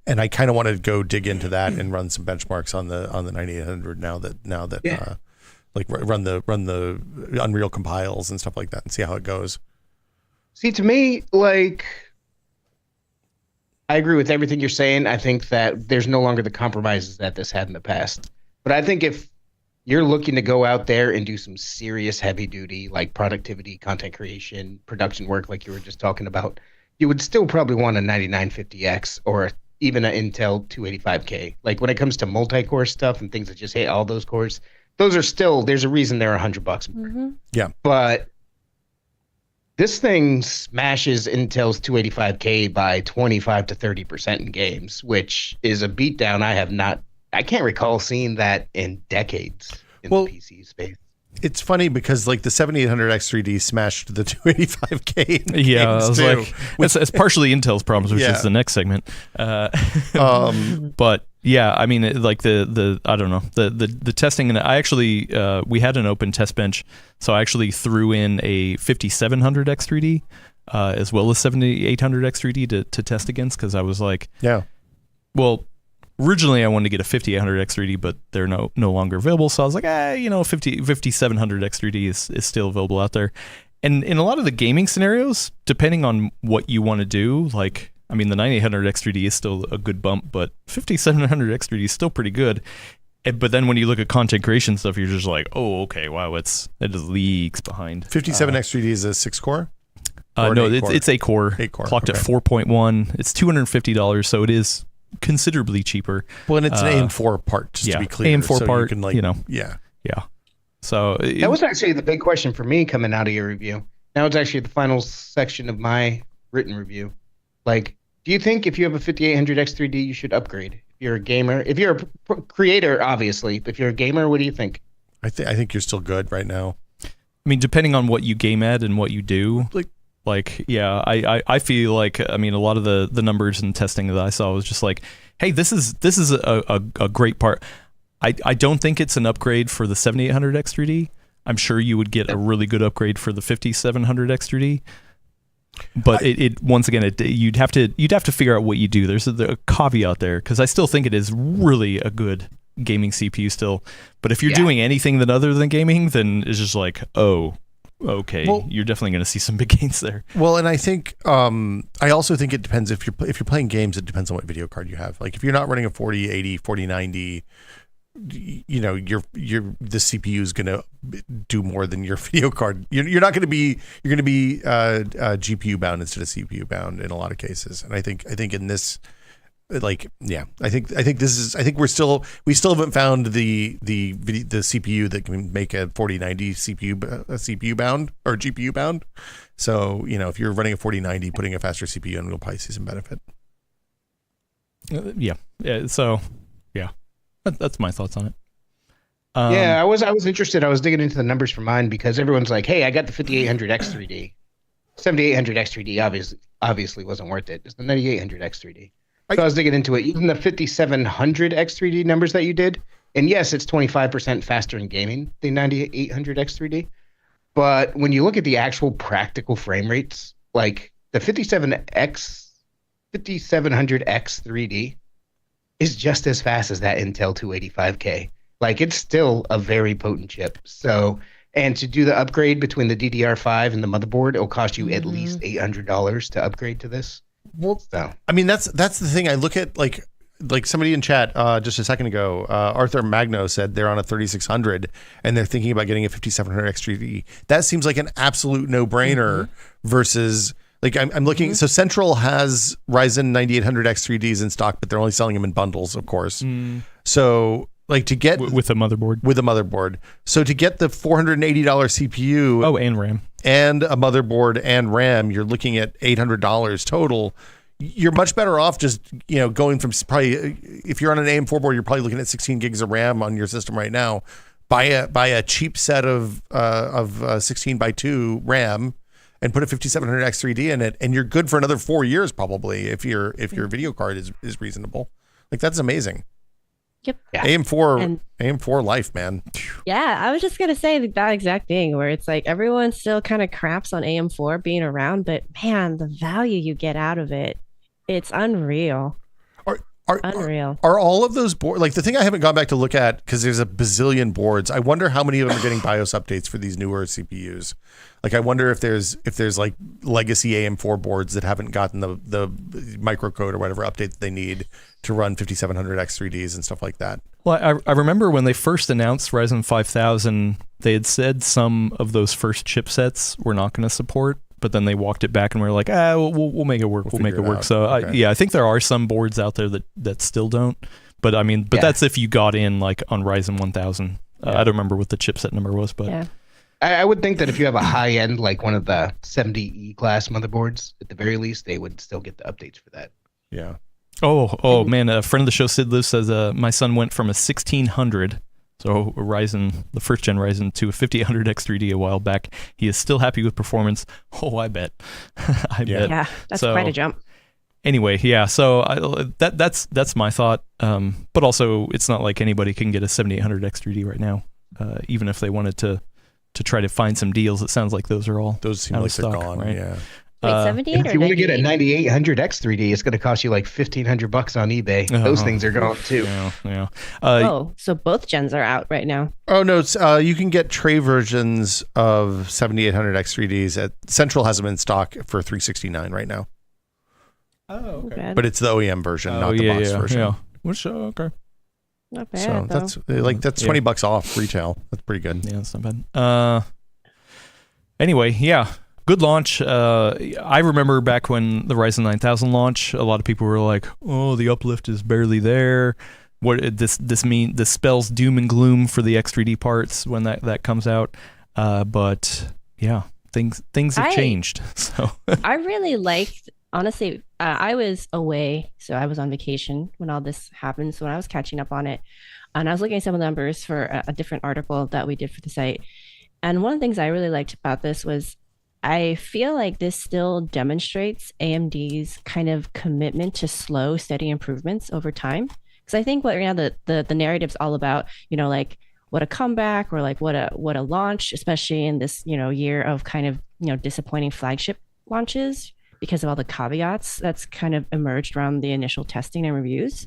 And I kind of want to go dig into that and run some benchmarks on the 9800 now that yeah. Like run the Unreal compiles and stuff like that and see how it goes. See, to me, like, I agree with everything you're saying. I think that there's no longer the compromises that this had in the past. But I think if you're looking to go out there and do some serious heavy duty, like productivity, content creation, production work, like you were just talking about, you would still probably want a 9950X or even an Intel 285K. Like when it comes to multi-core stuff and things that just hit all those cores, those are still, there's a reason they're $100 more. Mm-hmm. Yeah. But this thing smashes Intel's 285K by 25 to 30% in games, which is a beatdown I can't recall seeing that in decades in the PC space. It's funny because like the 7800 X3D smashed the 285K. Yeah, I was too. like, it's partially Intel's problems, which is the next segment. But yeah, I mean, like the I don't know, the testing, and I actually we had an open test bench, so I actually threw in a 5700 X3D as well as 7800 X3D to test against, because I was like, well. Originally, I wanted to get a 5800 X3D, but they're no longer available. So I was like, 5700 X3D is still available out there. And in a lot of the gaming scenarios, depending on what you want to do, like, I mean, the 9800 X3D is still a good bump, but 5700 X3D is still pretty good. But then when you look at content creation stuff, you're just like, oh, okay, wow, it just leagues behind. 57 X3D is a 6-core? No, it's 8-core. 8-core. Clocked at 4.1. It's $250, so it is considerably cheaper. Well, and it's an AM4 part, just to be clear. AM4 so part, you can yeah. So that was actually the big question for me coming out of your review. Now it's actually the final section of my written review. Like, do you think if you have a 5800 X3D, you should upgrade? If you're a gamer, if you're a creator, obviously, but if you're a gamer, what do you think? I think you're still good right now. I mean, depending on what you game at and what you do, I feel like, I mean, a lot of the numbers and testing that I saw was just like, hey, this is a great part. I don't think it's an upgrade for the 7800 X3D. I'm sure you would get a really good upgrade for the 5700 X3D. But it once again, you'd have to figure out what you do. There's a caveat there, because I still think it is really a good gaming CPU still. But if you're doing anything other than gaming, then it's just like, oh, okay, well, you're definitely going to see some big gains there. Well, and I think I also think it depends if you're playing games. It depends on what video card you have. Like if you're not running a 4080, 4090, you know, the CPU is going to do more than your video card. You're going to be GPU bound instead of CPU bound in a lot of cases. And I think in this, like, yeah, I think we still haven't found the CPU that can make a 4090 CPU bound or GPU bound. So, you know, if you're running a 4090, putting a faster CPU in, we'll probably see some benefit. So that's my thoughts on it. I was interested. I was digging into the numbers for mine because everyone's like, hey, I got the 5800 X3D. 7800 X3D obviously wasn't worth it. It's the 9800 X3D. So I was digging into it. Even the 5700 X3D numbers that you did, and yes, it's 25% faster in gaming than 9800 X3D. But when you look at the actual practical frame rates, like the 5700 X3D is just as fast as that Intel 285K. Like, it's still a very potent chip. So, and to do the upgrade between the DDR5 and the motherboard, it'll cost you at least $800 to upgrade to this. Well, so. I mean, that's the thing. I look at like somebody in chat just a second ago, Arthur Magno said they're on a 3600 and they're thinking about getting a 5700 X3D. That seems like an absolute no-brainer versus like I'm looking. So Central has Ryzen 9800 X3Ds in stock, but they're only selling them in bundles, of course. So like to get with a motherboard. So to get the $480 CPU, and RAM, and a motherboard and RAM, you're looking at $800 total. You're much better off just, you know, going from probably, if you're on an AM4 board, you're probably looking at 16 gigs of RAM on your system right now. Buy a cheap set of 16x2 RAM and put a 5700 X3D in it, and you're good for another 4 years probably if your video card is reasonable. Like, that's amazing. Yep. Yeah. AM4 life, man. Yeah, I was just gonna say that exact thing where it's like everyone still kind of craps on AM4 being around, but man, the value you get out of it, it's unreal. Unreal. Are all of those boards, like the thing I haven't gone back to look at because there's a bazillion boards. I wonder how many of them are getting BIOS updates for these newer CPUs. Like, I wonder if there's like legacy AM4 boards that haven't gotten the microcode or whatever update that they need to run 5700 X3Ds and stuff like that. Well, I remember when they first announced Ryzen 5000, they had said some of those first chipsets were not going to support, but then they walked it back and were like, we'll make it work. We'll make it work. So okay. I think there are some boards out there that still don't. But I mean, that's if you got in like on Ryzen 1000. I don't remember what the chipset number was, but yeah. I would think that if you have a high end, like one of the 70E class motherboards, at the very least, they would still get the updates for that. Yeah. Oh man, a friend of the show, Sid Liv, says my son went from a 1600 So Ryzen, the first gen Ryzen to a 5800X3D a while back. He is still happy with performance. Oh, I bet. I bet. Yeah, that's So, quite a jump. Anyway, yeah. So that's my thought. But also, it's not like anybody can get a 7800X3D right now, even if they wanted to try to find some deals. It sounds like those are all Those seem out of like they're stock, gone. right? Yeah. Wait, And 78 if or you want to get a 98? 9800X 3D, it's going to cost you like $1,500 on eBay. Those things are gone too. Yeah. Oh, so both gens are out right now. Oh no, it's, you can get tray versions of 7800X3Ds at Central has them in stock for $369 right now. Oh, Not bad. But it's the OEM version, not the box version. Yeah. Which okay. Not bad, So though. that's Yeah. $20 off retail. That's pretty good. Yeah, that's not bad. Anyway, yeah, good launch. I remember back when the Ryzen 9000 launched, a lot of people were like, "Oh, the uplift is barely there. What this spells doom and gloom for the X3D parts when that comes out." But yeah, things have changed. So I really liked, honestly, I was away, so I was on vacation when all this happened. So when I was catching up on it, and I was looking at some of the numbers for a different article that we did for the site. And one of the things I really liked about this was I feel like this still demonstrates AMD's kind of commitment to slow, steady improvements over time. Because I think what right now the narrative's all about, like what a comeback or like what a launch, especially in this, year of kind of, disappointing flagship launches because of all the caveats that's kind of emerged around the initial testing and reviews.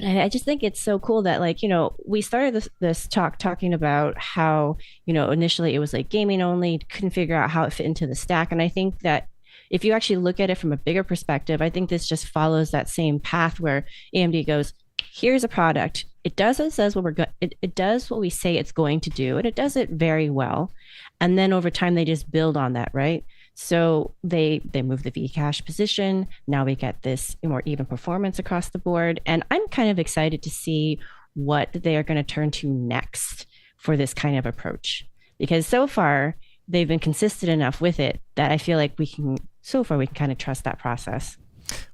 I just think it's so cool that, like, we started this talk talking about how, initially it was like gaming only, couldn't figure out how it fit into the stack. And I think that if you actually look at it from a bigger perspective, I think this just follows that same path where AMD goes, here's a product. It does what it says it does what we say it's going to do, and it does it very well. And then over time, they just build on that, right? So they move the Vcache position. Now we get this more even performance across the board. And I'm kind of excited to see what they are going to turn to next for this kind of approach. Because so far, they've been consistent enough with it that I feel like we can kind of trust that process.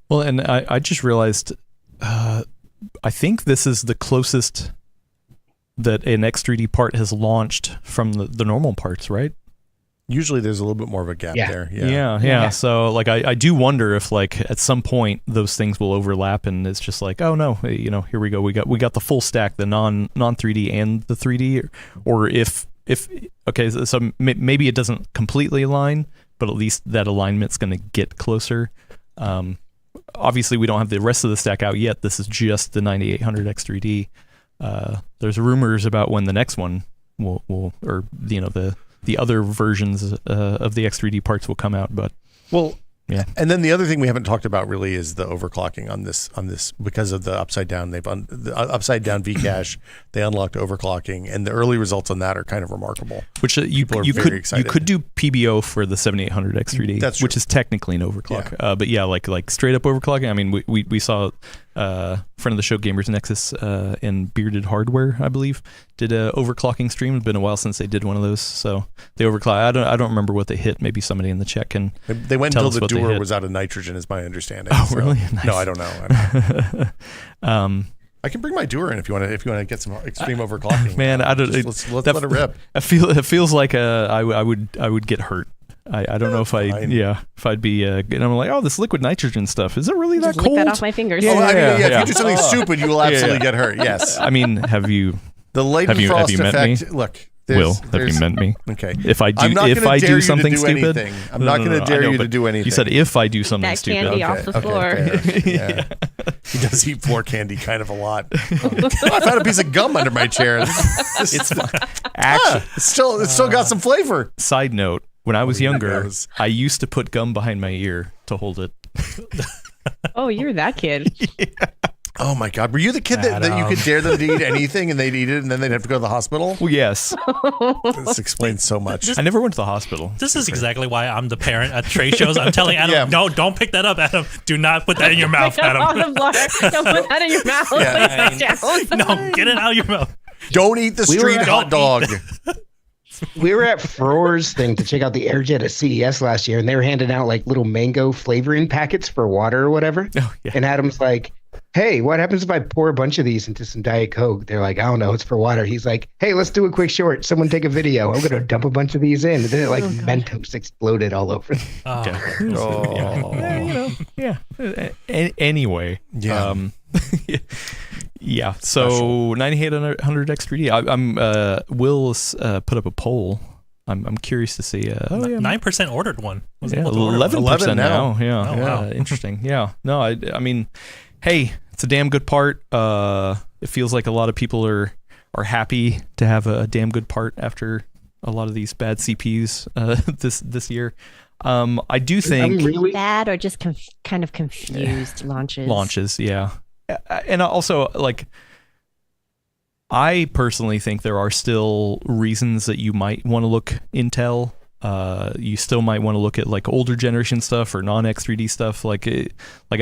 well, and I just realized, I think this is the closest that an X3D part has launched from the normal parts, right? Usually there's a little bit more of a gap there. Yeah. So like I do wonder if like at some point those things will overlap and it's just like, oh no, here we go. We got the full stack, the non 3D and the 3D, or if okay, so maybe it doesn't completely align, but at least that alignment's going to get closer. Obviously we don't have the rest of the stack out yet. This is just the 9800X3D. There's rumors about when the next one will or the other versions of the X3D parts will come out, but yeah. And then the other thing we haven't talked about really is the overclocking on this because of the upside down. The upside down Vcache. They unlocked overclocking, and the early results on that are kind of remarkable. Which you could do PBO for the 7800X3D, That's true. which is technically an overclock. But yeah, like straight up overclocking. I mean, we saw friend of the show Gamers Nexus and Bearded Hardware, I believe, did a overclocking stream. It's been a while since they did one of those, so they overclock. I don't remember what they hit. Maybe somebody in the chat can. They went tell until us the what they door hit. was out of nitrogen, is my understanding. Oh, So- really? Nice. No, I don't know. I can bring my Duer in if you want to get some extreme overclocking. Man, I don't. Let's let it rip. It feels like I would get hurt. I don't know if I'd be and I'm like, oh, this liquid nitrogen stuff, is it really that Just lick cold? that off my fingers. Oh, I mean, Yeah. if you do something stupid, you will absolutely get hurt. Yes. I mean, have you The Leighton Have you Frost met effect. me? Look, Will have you meant me? Okay. If I do, I'm not if gonna I dare do you to something do stupid, anything. I'm not going to I dare know, you to but do anything. You said if I do something That stupid. candy off the floor. fair. Yeah. He does eat floor candy kind of a lot. I found a piece of gum under my chair. It's actually. It's still got some flavor. Side note: when I was younger, knows? I used to put gum behind my ear to hold it. Oh, you're that kid. Oh my God! Were you the kid that you could dare them to eat anything and they'd eat it and then they'd have to go to the hospital? Well, yes. This explains so much. I never went to the hospital. This is exactly why I'm the parent at trade shows. I'm telling Adam, Yeah. no, don't pick that up, Adam. Do not put that in your mouth, On Adam. the floor. Don't put that in your mouth. Yeah. Please don't. No, get it out of your mouth. Don't eat the We were street at- hot dog. We were at Frohr's thing to check out the Airjet at CES last year, and they were handing out like little mango flavoring packets for water or whatever. Oh, yeah. And Adam's like, hey, what happens if I pour a bunch of these into some Diet Coke? They're like, I don't know, it's for water. He's like, hey, let's do a quick short. Someone take a video. I'm going to dump a bunch of these in. And then Mentos exploded all over. Anyway. Yeah. Yeah. So 9800 X3D. I'm Will put up a poll. I'm curious to see. 9% ordered one. Was able to 11% now. Yeah. Oh, wow. Interesting. Yeah. No, I mean, hey, it's a damn good part. It feels like a lot of people are happy to have a damn good part after a lot of these bad CPUs this year. I do think really bad or just kind of confused launches. Yeah. And also, like, I personally think there are still reasons that you might want to look Intel. You still might want to look at like older generation stuff or non-X3D stuff. Like I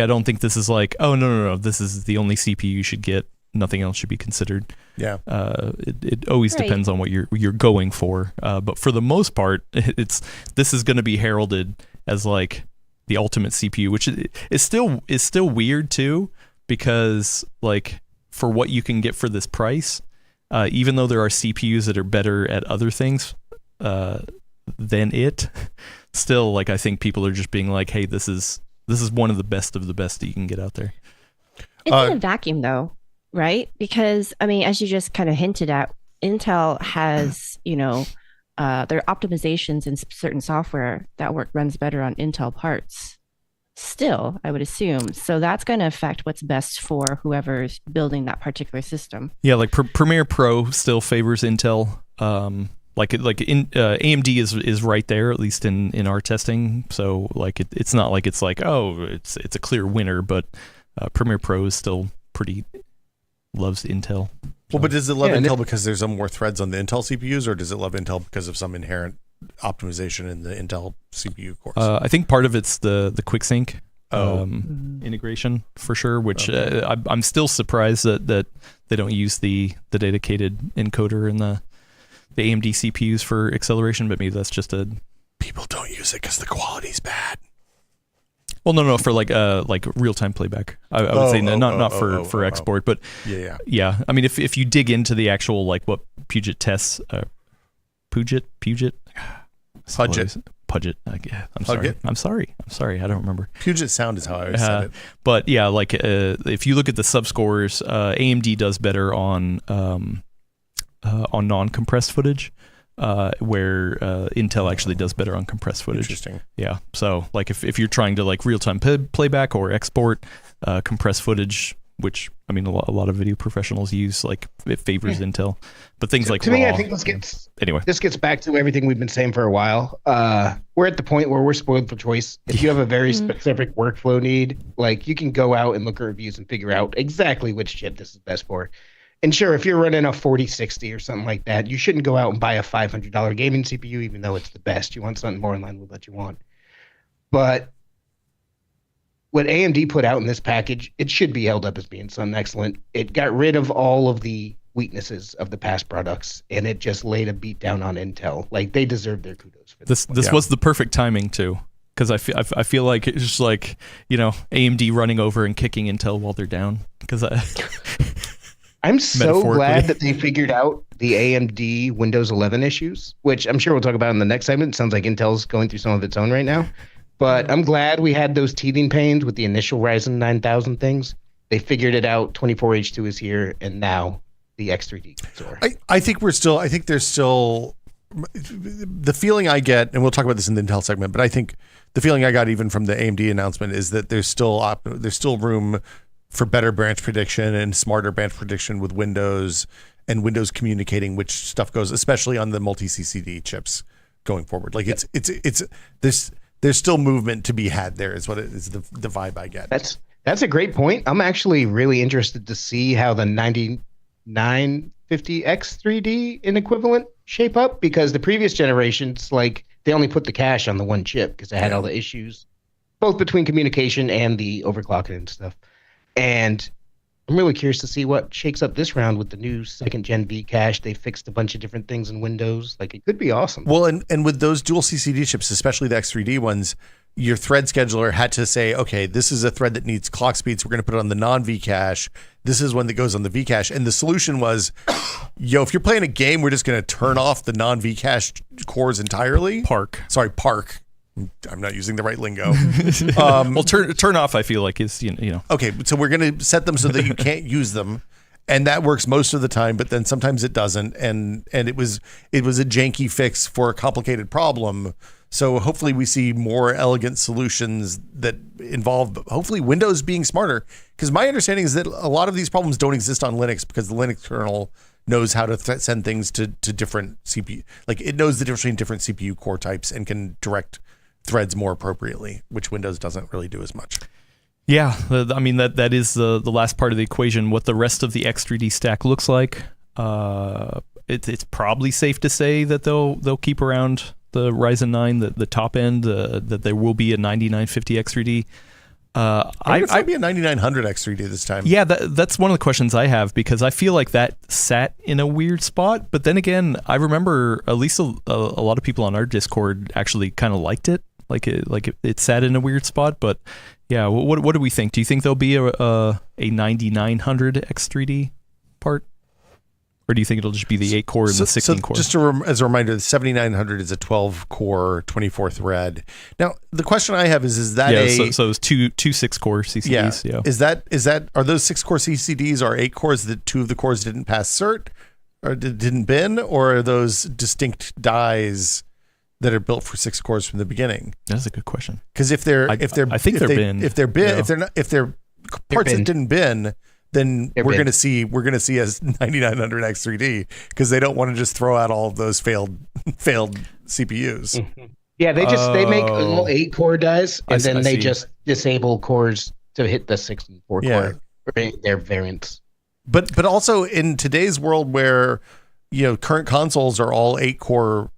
don't think this is like, oh no, this is the only CPU you should get. Nothing else should be considered. Yeah. It always depends on what you're going for. But for the most part, this is going to be heralded as like the ultimate CPU, which is still weird too, because like for what you can get for this price, even though there are CPUs that are better at other things than it, still like I think people are just being like, hey, this is one of the best that you can get out there. It's in a vacuum though, right? Because I mean, as you just kind of hinted at, Intel has, their optimizations in certain software that runs better on Intel parts. Still, I would assume. So that's going to affect what's best for whoever's building that particular system. Yeah, like Premiere Pro still favors Intel. AMD is right there, at least in our testing. So like it's not like it's like, oh, it's a clear winner, but Premiere Pro is still loves Intel. Well, but does it love Intel because there's some more threads on the Intel CPUs, or does it love Intel because of some inherent optimization in the Intel CPU cores? I think part of it's the QuickSync integration for sure, which I'm still surprised that they don't use the dedicated encoder in the AMD CPUs for acceleration, but maybe that's just people don't use it because the quality's bad. Well, no, for like real-time playback. I would say not for export, but yeah. I mean, if you dig into the actual like what Puget tests, Puget. I'm sorry. I don't remember. Puget Sound is how I always said it. But yeah, like if you look at the subscores, AMD does better on non-compressed footage, where Intel actually does better on compressed footage. Interesting. Yeah. So like if you're trying to like real-time playback or export compressed footage, which I mean a lot of video professionals use, like it favors Intel. But things like to raw, me, I think this gets back to everything we've been saying for a while. We're at the point where we're spoiled for choice. If you have a very specific workflow need, like you can go out and look at reviews and figure out exactly which chip this is best for. And sure, if you're running a 4060 or something like that, you shouldn't go out and buy a $500 gaming CPU, even though it's the best. You want something more in line with what you want. But what AMD put out in this package, it should be held up as being something excellent. It got rid of all of the weaknesses of the past products, and it just laid a beat down on Intel. Like, they deserve their kudos for this. This was the perfect timing, too. Because I feel like it's just like, AMD running over and kicking Intel while they're down. Because I'm so glad that they figured out the AMD Windows 11 issues, which I'm sure we'll talk about in the next segment. It sounds like Intel's going through some of its own right now. But I'm glad we had those teething pains with the initial Ryzen 9000 things. They figured it out. 24H2 is here, and now the X3D soar. I think there's still the feeling I get, and we'll talk about this in the Intel segment, but I think the feeling I got even from the AMD announcement is that there's still room for better branch prediction and smarter branch prediction with Windows and Windows communicating which stuff goes, especially on the multi-CCD chips going forward. Like there's still movement to be had there is what it is, the vibe I get. That's a great point. I'm actually really interested to see how the 9950X3D in equivalent shape up, because the previous generations, like they only put the cache on the one chip because they had all the issues, both between communication and the overclocking and stuff. And I'm really curious to see what shakes up this round with the new second gen V cache. They fixed a bunch of different things in Windows. Like, it could be awesome. Well, and with those dual CCD chips, especially the X3D ones, your thread scheduler had to say, okay, this is a thread that needs clock speed, so we're going to put it on the non-V cache. This is one that goes on the V cache. And the solution was, if you're playing a game, we're just going to turn off the non-V cache cores entirely. Park. I'm not using the right lingo. Well, turn off, I feel like, is, Okay, so we're going to set them so that you can't use them. And that works most of the time, but then sometimes it doesn't. And it was a janky fix for a complicated problem. So hopefully we see more elegant solutions that involve hopefully Windows being smarter. Because my understanding is that a lot of these problems don't exist on Linux because the Linux kernel knows how to send things to different CPU. Like, it knows the difference between different CPU core types and can direct threads more appropriately, which Windows doesn't really do as much. Yeah, I mean, that is the last part of the equation. What the rest of the X3D stack looks like, it's probably safe to say that they'll keep around the Ryzen 9, the top end, that there will be a 9950 X3D. I might be a 9900 X3D this time. Yeah, that's one of the questions I have, because I feel like that sat in a weird spot. But then again, I remember at least a lot of people on our Discord actually kind of liked it. Like it sat in a weird spot. But yeah, what do we think? Do you think there'll be a 9900 X3D part? Or do you think it'll just be the 8 core and the 16 core? Just as a reminder, the 7900 is a 12 core, 24 thread. Now, the question I have is that so it's two 6 core CCDs? Yeah. Are those 6 core CCDs or 8 cores that 2 of the cores didn't pass cert or didn't bin, or are those distinct dies that are built for 6 cores from the beginning? That's a good question. Because if they're bin, if they're parts that didn't bin, then we're going to see a 9900 X3D, because they don't want to just throw out all of those failed CPUs. Mm-hmm. Yeah, they make all 8 core dies, and then they just disable cores to hit the 6 and 4 core for their variants. But also in today's world where current consoles are all 8 core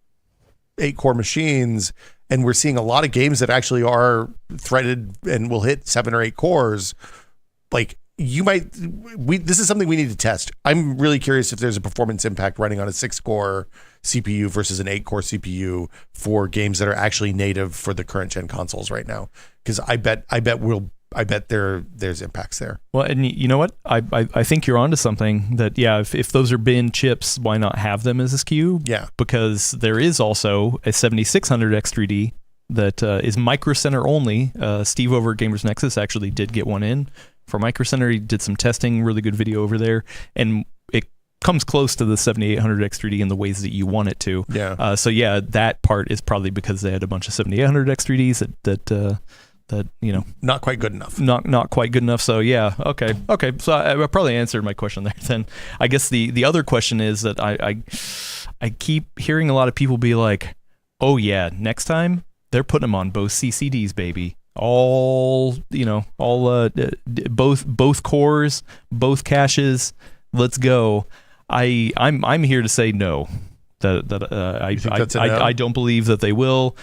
machines, and we're seeing a lot of games that actually are threaded and will hit 7 or 8 cores, like, this is something we need to test. I'm really curious if there's a performance impact running on a 6 core CPU versus an 8 core CPU for games that are actually native for the current gen consoles right now. Because I bet there's impacts there. Well, and you know what? I think you're onto something. That if those are bin chips, why not have them as a SKU? Yeah, because there is also a 7600 X3D that is Micro Center only. Steve over at Gamers Nexus actually did get one in for Micro Center. He did some testing, really good video over there, and it comes close to the 7800 X3D in the ways that you want it to. Yeah. So that part is probably because they had a bunch of 7800 X3Ds that not quite good enough. Not quite good enough. So yeah, okay. So I probably answered my question there. Then I guess the other question is that I keep hearing a lot of people be like, oh yeah, next time they're putting them on both CCDs, baby. Both cores, both caches. Let's go. I'm here to say no. I don't believe that they will.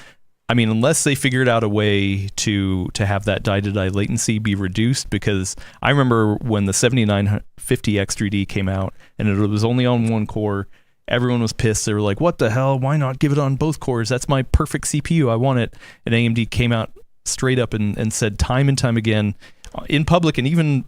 I mean, unless they figured out a way to have that die-to-die latency be reduced, because I remember when the 7950 X3D came out and it was only on 1 core, everyone was pissed. They were like, what the hell? Why not give it on both cores? That's my perfect CPU. I want it. And AMD came out straight up and said time and time again in public, and even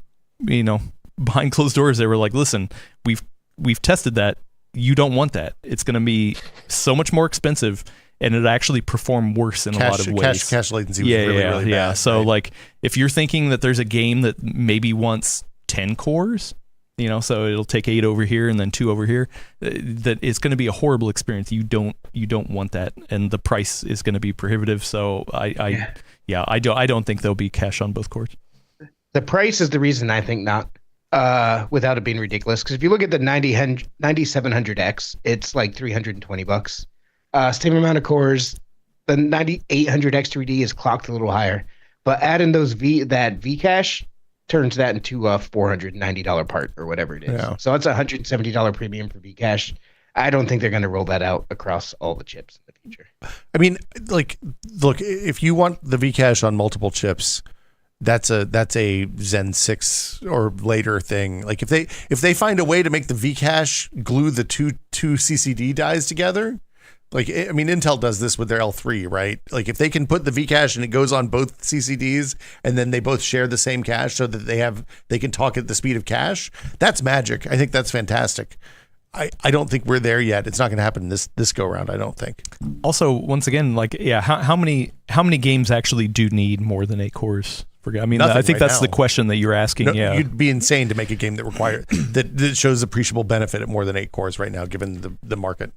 behind closed doors, they were like, listen, we've tested that. You don't want that. It's going to be so much more expensive, and it actually performed worse in a lot of ways. Cache latency was really bad. So right? like, if you're thinking that there's a game that maybe wants 10 cores, so it'll take 8 over here and then 2 over here, that it's going to be a horrible experience. You don't want that, and the price is going to be prohibitive. So I don't think there'll be cache on both cores. The price is the reason I think not, without it being ridiculous. Because if you look at the 9700X, it's like $320. Same amount of cores. The 9800 X3D is clocked a little higher, but adding those V cache turns that into a $490 part or whatever it is. Yeah. So it's a $170 premium for V cache. I don't think they're going to roll that out across all the chips in the future. I mean, like, look, if you want the V cache on multiple chips, that's a Zen 6 or later thing. Like if they find a way to make the Vcache glue the two CCD dies together, like I mean Intel does this with their L3, right? Like if they can put the Vcache and it goes on both CCDs and then they both share the same cache so that they can talk at the speed of cache, that's magic. I think that's fantastic. I don't think we're there yet. It's not going to happen this go around, I don't think. Also, once again, like how many games actually do need more than 8 cores? I mean, Nothing I think right that's now. the question that you're asking. No, yeah, you'd be insane to make a game that shows appreciable benefit at more than 8 cores right now, given the market.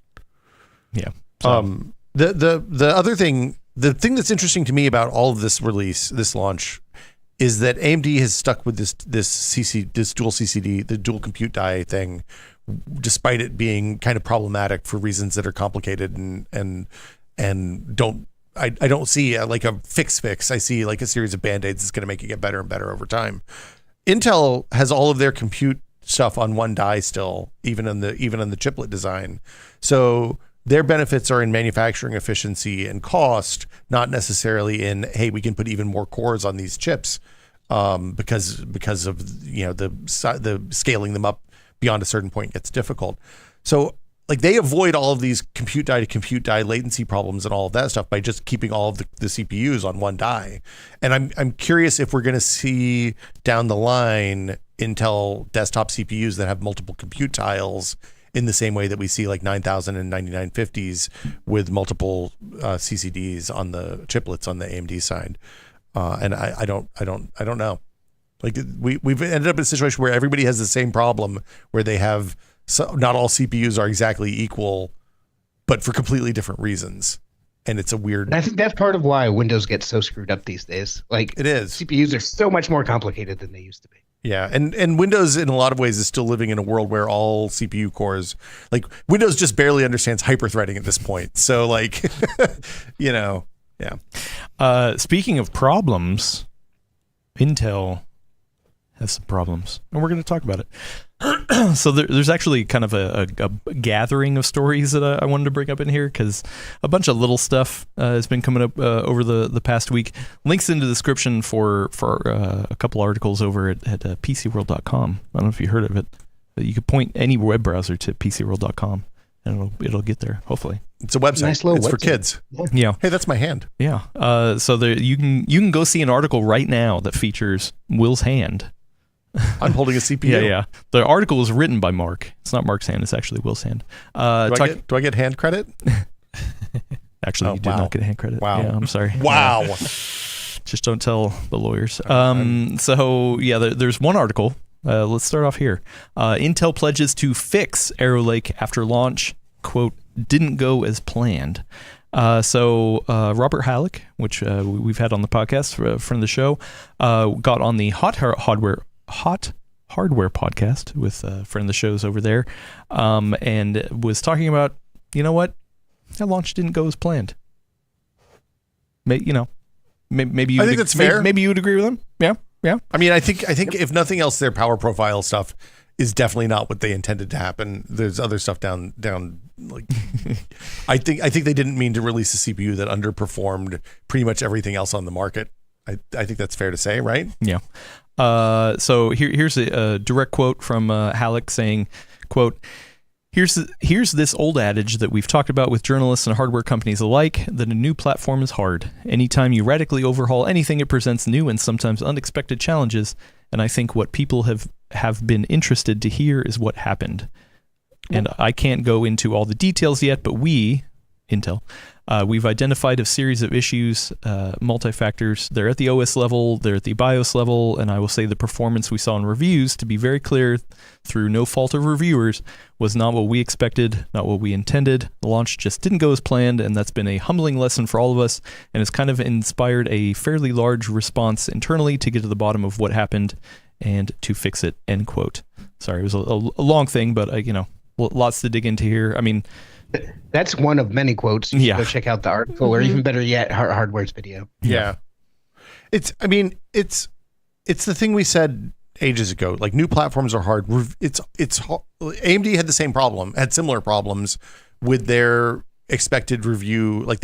Yeah. The other thing, the thing that's interesting to me about all of this launch, is that AMD has stuck with this dual CCD, the dual compute die thing, despite it being kind of problematic for reasons that are complicated and don't. I don't see like a fix. I see like a series of band-aids that's going to make it get better and better over time. Intel has all of their compute stuff on one die still, even in the chiplet design. So their benefits are in manufacturing efficiency and cost, not necessarily in, hey, we can put even more cores on these chips, because of the scaling them up beyond a certain point gets difficult. So like they avoid all of these compute die to compute die latency problems and all of that stuff by just keeping all of the CPUs on one die. And I'm curious if we're going to see down the line Intel desktop CPUs that have multiple compute tiles in the same way that we see like 9000 and 9950s with multiple CCDs on the chiplets on the AMD side. And I don't know. Like we've ended up in a situation where everybody has the same problem, where they have not all CPUs are exactly equal, but for completely different reasons. And it's a weird. And I think that's part of why Windows gets so screwed up these days. Like it is. CPUs are so much more complicated than they used to be. Yeah, and Windows in a lot of ways is still living in a world where all CPU cores, like Windows just barely understands hyperthreading at this point. So like, yeah. Speaking of problems, Intel has some problems, and we're going to talk about it. So there's actually kind of a gathering of stories that I wanted to bring up in here, because a bunch of little stuff has been coming up over the past week. Links in the description for a couple articles over at PCWorld.com. I don't know if you heard of it. You could point any web browser to PCWorld.com, and it'll get there, hopefully. It's a website. Nice little it's for website. kids. Yeah. Hey, that's my hand. Yeah. So there you can go see an article right now that features Will's hand. I'm holding a CPU. Yeah. The article is written by Mark. It's not Mark's hand. It's actually Will's hand. Do I get hand credit? Actually, you did not get hand credit. Wow. Yeah, I'm sorry. Wow. Just don't tell the lawyers. So yeah, there's one article. Let's start off here. Intel pledges to fix Arrow Lake after launch. Quote, didn't go as planned. So Robert Halleck, which we've had on the podcast, a friend of the show, got on the Hot Hardware podcast with a friend of the show's over there, and was talking about, you know what, that launch didn't go as planned. Maybe you. I think that's fair. Maybe you would agree with him. Yeah. I mean, I think if nothing else, their power profile stuff is definitely not what they intended to happen. There's other stuff down like I think they didn't mean to release a CPU that underperformed pretty much everything else on the market. I think that's fair to say, right? Yeah. So here's a direct quote from Halleck saying, quote, Here's this old adage that we've talked about with journalists and hardware companies alike, that a new platform is hard. Anytime you radically overhaul anything, it presents new and sometimes unexpected challenges, and I think what people have been interested to hear is what happened. And I can't go into all the details yet, but we, Intel, we've identified a series of issues, multi-factors. They're at the OS level, they're at the BIOS level, and I will say the performance we saw in reviews, to be very clear, through no fault of reviewers, was not what we expected, not what we intended. The launch just didn't go as planned, and that's been a humbling lesson for all of us, and it's kind of inspired a fairly large response internally to get to the bottom of what happened and to fix it, end quote. Sorry, it was a long thing, but lots to dig into here. I mean, that's one of many quotes. You should go check out the article, or even better yet, Hardware's video. Yeah. It's the thing we said ages ago. Like, new platforms are hard. It's AMD had the same problem, had similar problems with their expected review. Like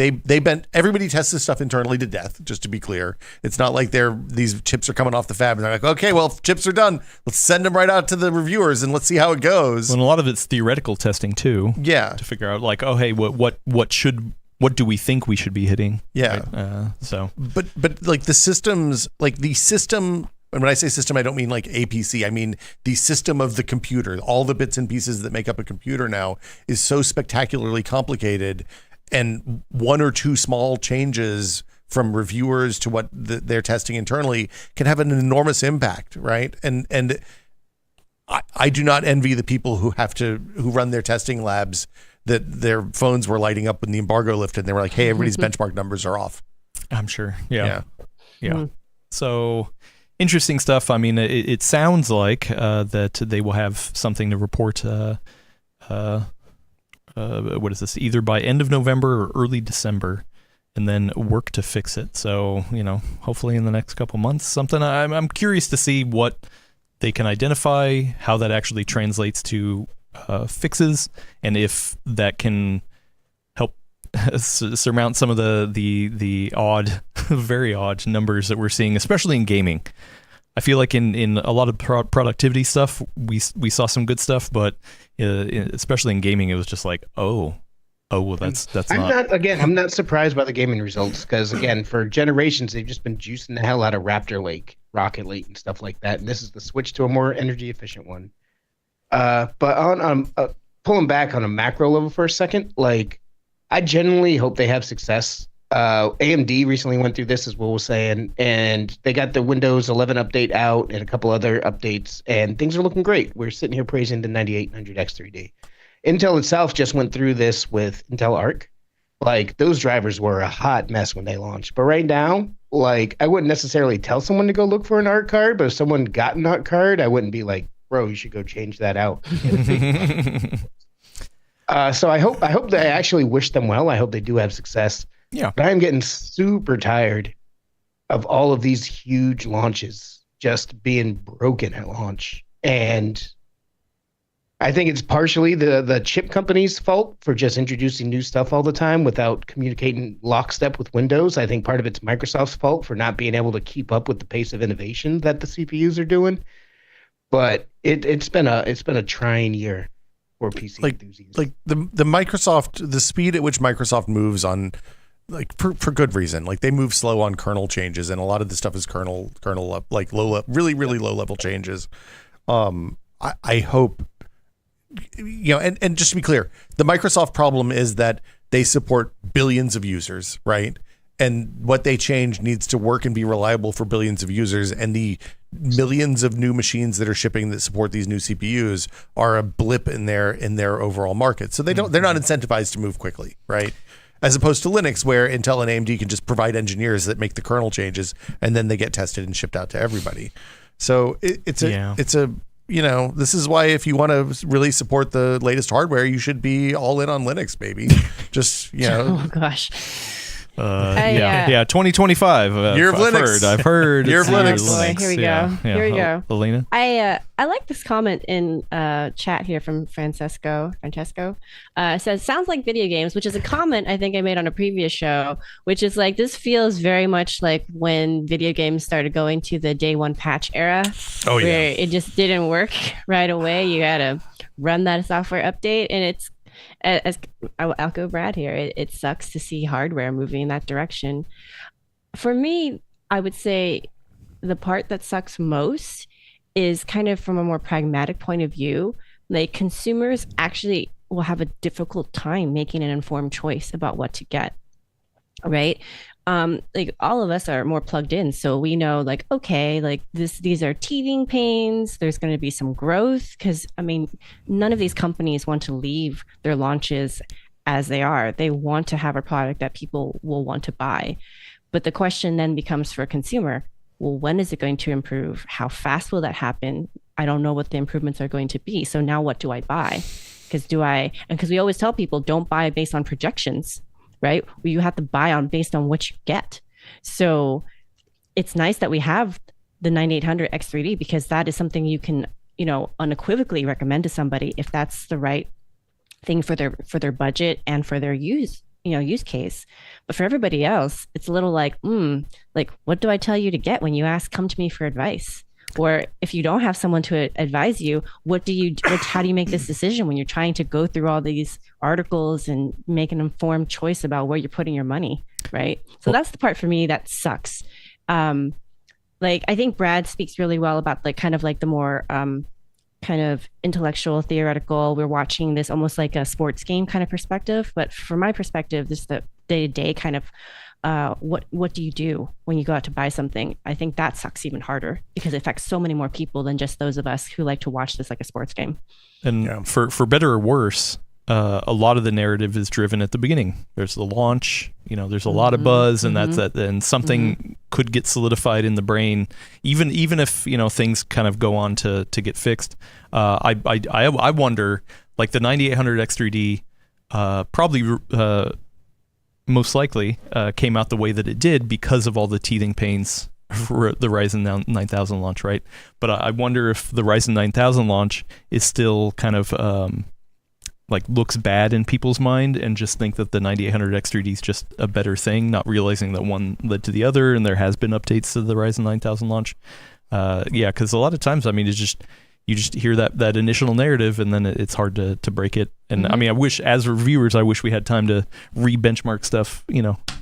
everybody tests this stuff internally to death, just to be clear. It's not like these chips are coming off the fab and they're like, okay, well, if chips are done, let's send them right out to the reviewers and let's see how it goes. And a lot of it's theoretical testing too. Yeah. To figure out like, oh, hey, what do we think we should be hitting? Yeah. Right? But like the systems, like the system, and when I say system, I don't mean like a PC. I mean the system of the computer. All the bits and pieces that make up a computer now is so spectacularly complicated, and one or two small changes from reviewers to what they're testing internally can have an enormous impact, right? And I do not envy the people who run their testing labs that their phones were lighting up when the embargo lifted and they were like, hey, everybody's benchmark numbers are off. I'm sure. Yeah. So interesting stuff. I mean, it sounds like that they will have something to report. What is this? Either by end of November or early December, and then work to fix it. So, hopefully in the next couple months, something. I'm curious to see what they can identify, how that actually translates to fixes, and if that can help surmount some of the odd, very odd numbers that we're seeing, especially in gaming. I feel like in a lot of productivity stuff, we saw some good stuff, but especially in gaming, it was just like, well, that's I'm not surprised by the gaming results, because again, for generations they've just been juicing the hell out of Raptor Lake, Rocket Lake, and stuff like that, and this is the switch to a more energy efficient one. But on pulling back on a macro level for a second, like I genuinely hope they have success. AMD recently went through this, as Will was saying, and they got the Windows 11 update out and a couple other updates, and things are looking great. We're sitting here praising the 9800X3D. Intel itself just went through this with Intel Arc. Like, those drivers were a hot mess when they launched. But right now, like, I wouldn't necessarily tell someone to go look for an Arc card, but if someone got an Arc card, I wouldn't be like, bro, you should go change that out. So I hope that I actually wish them well. I hope they do have success. Yeah. But I'm getting super tired of all of these huge launches just being broken at launch. And I think it's partially the chip company's fault for just introducing new stuff all the time without communicating lockstep with Windows. I think part of it's Microsoft's fault for not being able to keep up with the pace of innovation that the CPUs are doing. But it's been a trying year for PC enthusiasts. Like the Microsoft, the speed at which Microsoft moves on, like for good reason. Like they move slow on kernel changes, and a lot of the stuff is kernel like really low level changes. I hope, and just to be clear, the Microsoft problem is that they support billions of users, right? And what they change needs to work and be reliable for billions of users. And the millions of new machines that are shipping that support these new CPUs are a blip in their overall market. So they're not incentivized to move quickly, right? As opposed to Linux, where Intel and AMD can just provide engineers that make the kernel changes, and then they get tested and shipped out to everybody. So this is why if you want to really support the latest hardware, you should be all in on Linux, baby. Just Oh gosh. 2025. Year of Linux. I've heard. Year of Linux. Boy, here we go. Here we go. Elena? I like this comment in chat here from Francesco. It says, sounds like video games, which is a comment I think I made on a previous show, which is like, this feels very much like when video games started going to the day one patch era. Oh, yeah. Where it just didn't work right away. You got to run that software update, and it's, as I'll go Brad here, it sucks to see hardware moving in that direction. For me, I would say the part that sucks most is kind of from a more pragmatic point of view. Like, consumers actually will have a difficult time making an informed choice about what to get, right? Like, all of us are more plugged in, so we know, like, okay, like these are teething pains. There's going to be some growth, because I mean, none of these companies want to leave their launches as they are. They want to have a product that people will want to buy. But the question then becomes for a consumer, well, when is it going to improve? How fast will that happen? I don't know what the improvements are going to be. So now what do I buy? Because we always tell people, don't buy based on projections, right? You have to buy based on what you get. So it's nice that we have the 9800 X3D, because that is something you can, unequivocally recommend to somebody if that's the right thing for their budget and for their use case. But for everybody else, it's a little like, like, what do I tell you to get when you come to me for advice? Or if you don't have someone to advise you, how do you make this decision when you're trying to go through all these articles and make an informed choice about where you're putting your money, right? So that's the part for me that sucks. Like, I think Brad speaks really well about like kind of like the more kind of intellectual, theoretical, we're watching this almost like a sports game kind of perspective. But from my perspective, this is the day-to-day kind of what do you do when you go out to buy something? I think that sucks even harder because it affects so many more people than just those of us who like to watch this like a sports game. And for better or worse, a lot of the narrative is driven at the beginning. There's the launch, there's a lot of buzz, and that's that, and something could get solidified in the brain, even if things kind of go on to get fixed. I wonder, like the 9800 X3D, probably most likely came out the way that it did because of all the teething pains for the Ryzen 9000 launch, right? But I wonder if the Ryzen 9000 launch is still kind of like looks bad in people's mind and just think that the 9800 X3D is just a better thing, not realizing that one led to the other, and there has been updates to the Ryzen 9000 launch. Because a lot of times, I mean, it's just you just hear that initial narrative, and then it's hard to break it. And I mean, I wish as reviewers, we had time to re-benchmark stuff,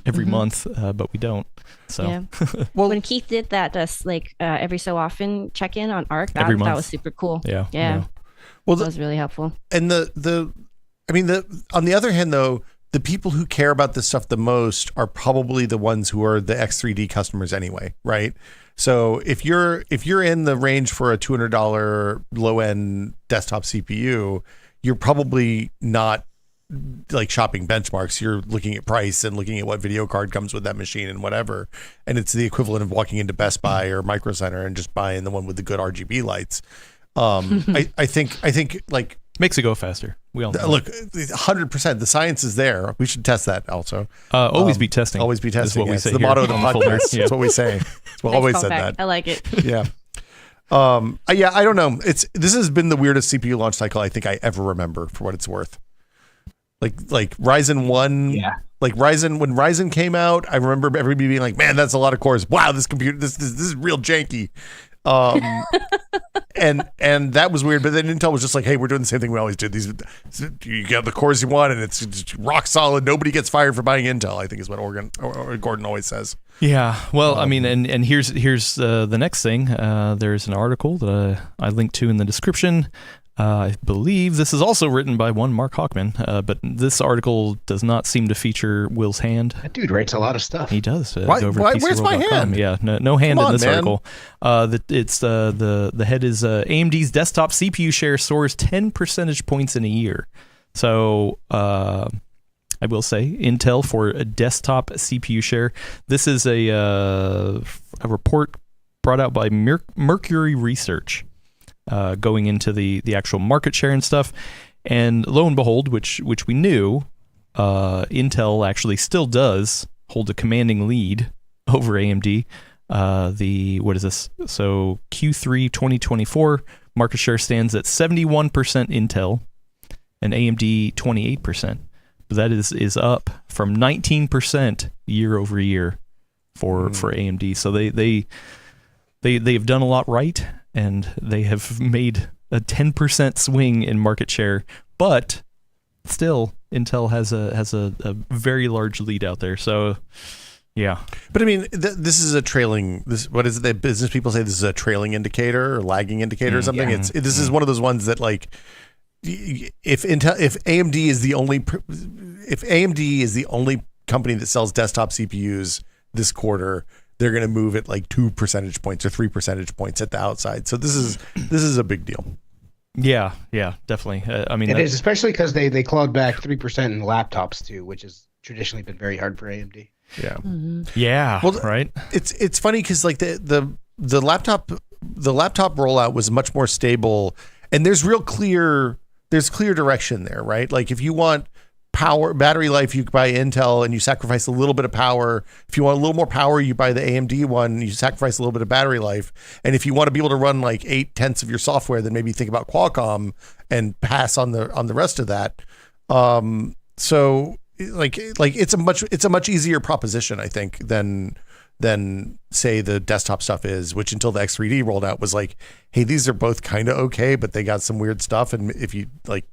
every month, but we don't. So, yeah. Well, when Keith did that, every so often check in on ARC, that was super cool. Yeah. Well, that was really helpful. And on the other hand, though, the people who care about this stuff the most are probably the ones who are the X3D customers anyway, right? So if you're in the range for a $200 low end desktop CPU, you're probably not like shopping benchmarks. You're looking at price and looking at what video card comes with that machine and whatever. And it's the equivalent of walking into Best Buy or Micro Center and just buying the one with the good RGB lights. I think like makes it go faster. We all know. Look, 100%. The science is there. We should test that also. Always be testing. Always be testing. Is what we say. It's the motto of the podcast. That's what we say. We always said that. I like it. Yeah. I don't know. This has been the weirdest CPU launch cycle I think I ever remember, for what it's worth. Like Ryzen 1. Yeah. Like when Ryzen came out, I remember everybody being like, "Man, that's a lot of cores. Wow, this computer, this is real janky." And that was weird, but then Intel was just like, hey, we're doing the same thing we always did. You get the cores you want, and it's rock solid. Nobody gets fired for buying Intel, I think is what Gordon always says. Yeah, well, I mean, and here's the next thing. There's an article that I linked to in the description. I believe this is also written by one Mark Hockman, but this article does not seem to feature Will's hand. That dude writes a lot of stuff. He does. Where's my hand? Yeah, no hand in this man. article. The head is AMD's desktop CPU share soars 10 percentage points in a year. So I will say Intel for a desktop CPU share. This is a report brought out by Mercury Research. Going into the actual market share and stuff, and lo and behold, which we knew, Intel actually still does hold a commanding lead over AMD. What is this? So Q3 2024 market share stands at 71% Intel, and AMD 28%. But that is up from 19% year over year for AMD. So they've done a lot right. And they have made a 10% swing in market share, but still, Intel has a very large lead out there. So, yeah. But I mean, this is a trailing. What is it that business people say? This is a trailing indicator or lagging indicator or something. Yeah. This is one of those ones that like, if AMD is the only company that sells desktop CPUs this quarter, they're going to move at like 2 percentage points or 3 percentage points at the outside. So this is a big deal. Yeah, definitely. I mean, it is, especially because they clawed back 3% in laptops too, which has traditionally been very hard for AMD. Yeah, yeah. Well, right. It's funny because like the laptop rollout was much more stable, and there's clear direction there, right? Like if you want battery life, you buy Intel and you sacrifice a little bit of power. If you want a little more power, you buy the AMD one, you sacrifice a little bit of battery life. And if you want to be able to run like 8/10 of your software, then maybe think about Qualcomm and pass on the rest of that. So like it's a much easier proposition, I think, than say the desktop stuff is, which until the X3D rolled out was like, hey, these are both kind of okay, but they got some weird stuff. And if you like,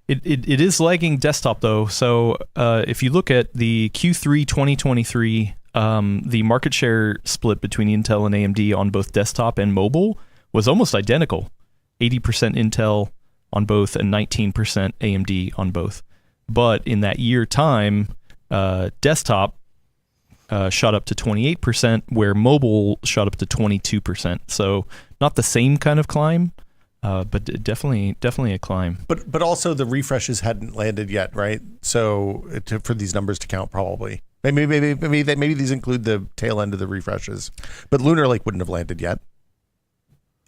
It is lagging desktop though. So if you look at the Q3 2023, the market share split between Intel and AMD on both desktop and mobile was almost identical. 80% Intel on both and 19% AMD on both. But in that year time, desktop shot up to 28%, where mobile shot up to 22%. So not the same kind of climb, but definitely a climb. But also the refreshes hadn't landed yet, right? So for these numbers to count, probably maybe these include the tail end of the refreshes. But Lunar Lake wouldn't have landed yet.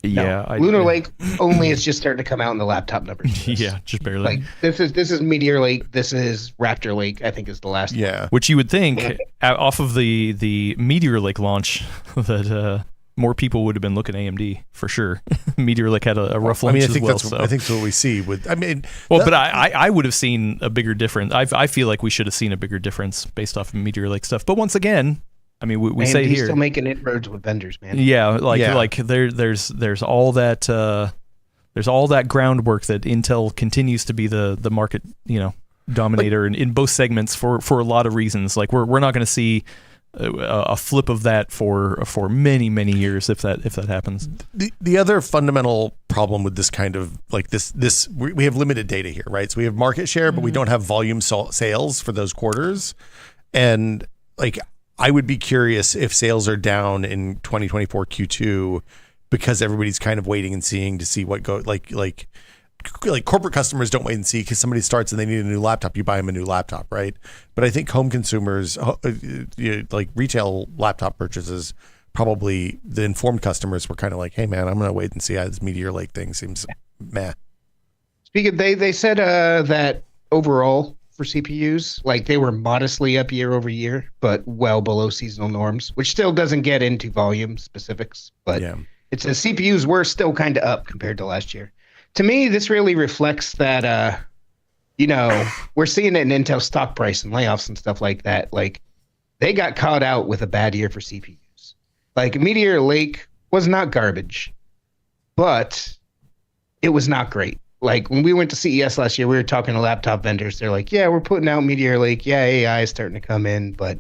Yeah, no. Lunar Lake only is just starting to come out in the laptop numbers. Yeah, just barely. Like this is Meteor Lake. This is Raptor Lake. I think is the last. Yeah, one. Which you would think off of the Meteor Lake launch that more people would have been looking AMD for sure. Meteor Lake had a rough launch as well. I think that's what we see with. But I would have seen a bigger difference. I feel like we should have seen a bigger difference based off of Meteor Lake stuff. But once again, I mean, we say here still making inroads with vendors, man. Yeah, like there's all that groundwork that Intel continues to be the market dominator in both segments for a lot of reasons. Like we're not going to see a flip of that for many years if that happens. The other fundamental problem with this kind of like this we have limited data here, right? So we have market share, but we don't have volume sales for those quarters, and like. I would be curious if sales are down in 2024 Q2 because everybody's kind of waiting and seeing to see what go like corporate customers don't wait and see because somebody starts and they need a new laptop, you buy them a new laptop, right? But I think home consumers, like retail laptop purchases, probably the informed customers were kind of like, hey man, I'm going to wait and see how this Meteor Lake thing seems meh. Speaking, they said that overall, for CPUs, like they were modestly up year over year, but well below seasonal norms, which still doesn't get into volume specifics. But it says CPUs were still kind of up compared to last year. To me, this really reflects that, we're seeing it in Intel stock price and layoffs and stuff like that. Like they got caught out with a bad year for CPUs. Like Meteor Lake was not garbage, but it was not great. Like when we went to CES last year, we were talking to laptop vendors. They're like, yeah, we're putting out Meteor Lake. Yeah, AI is starting to come in. But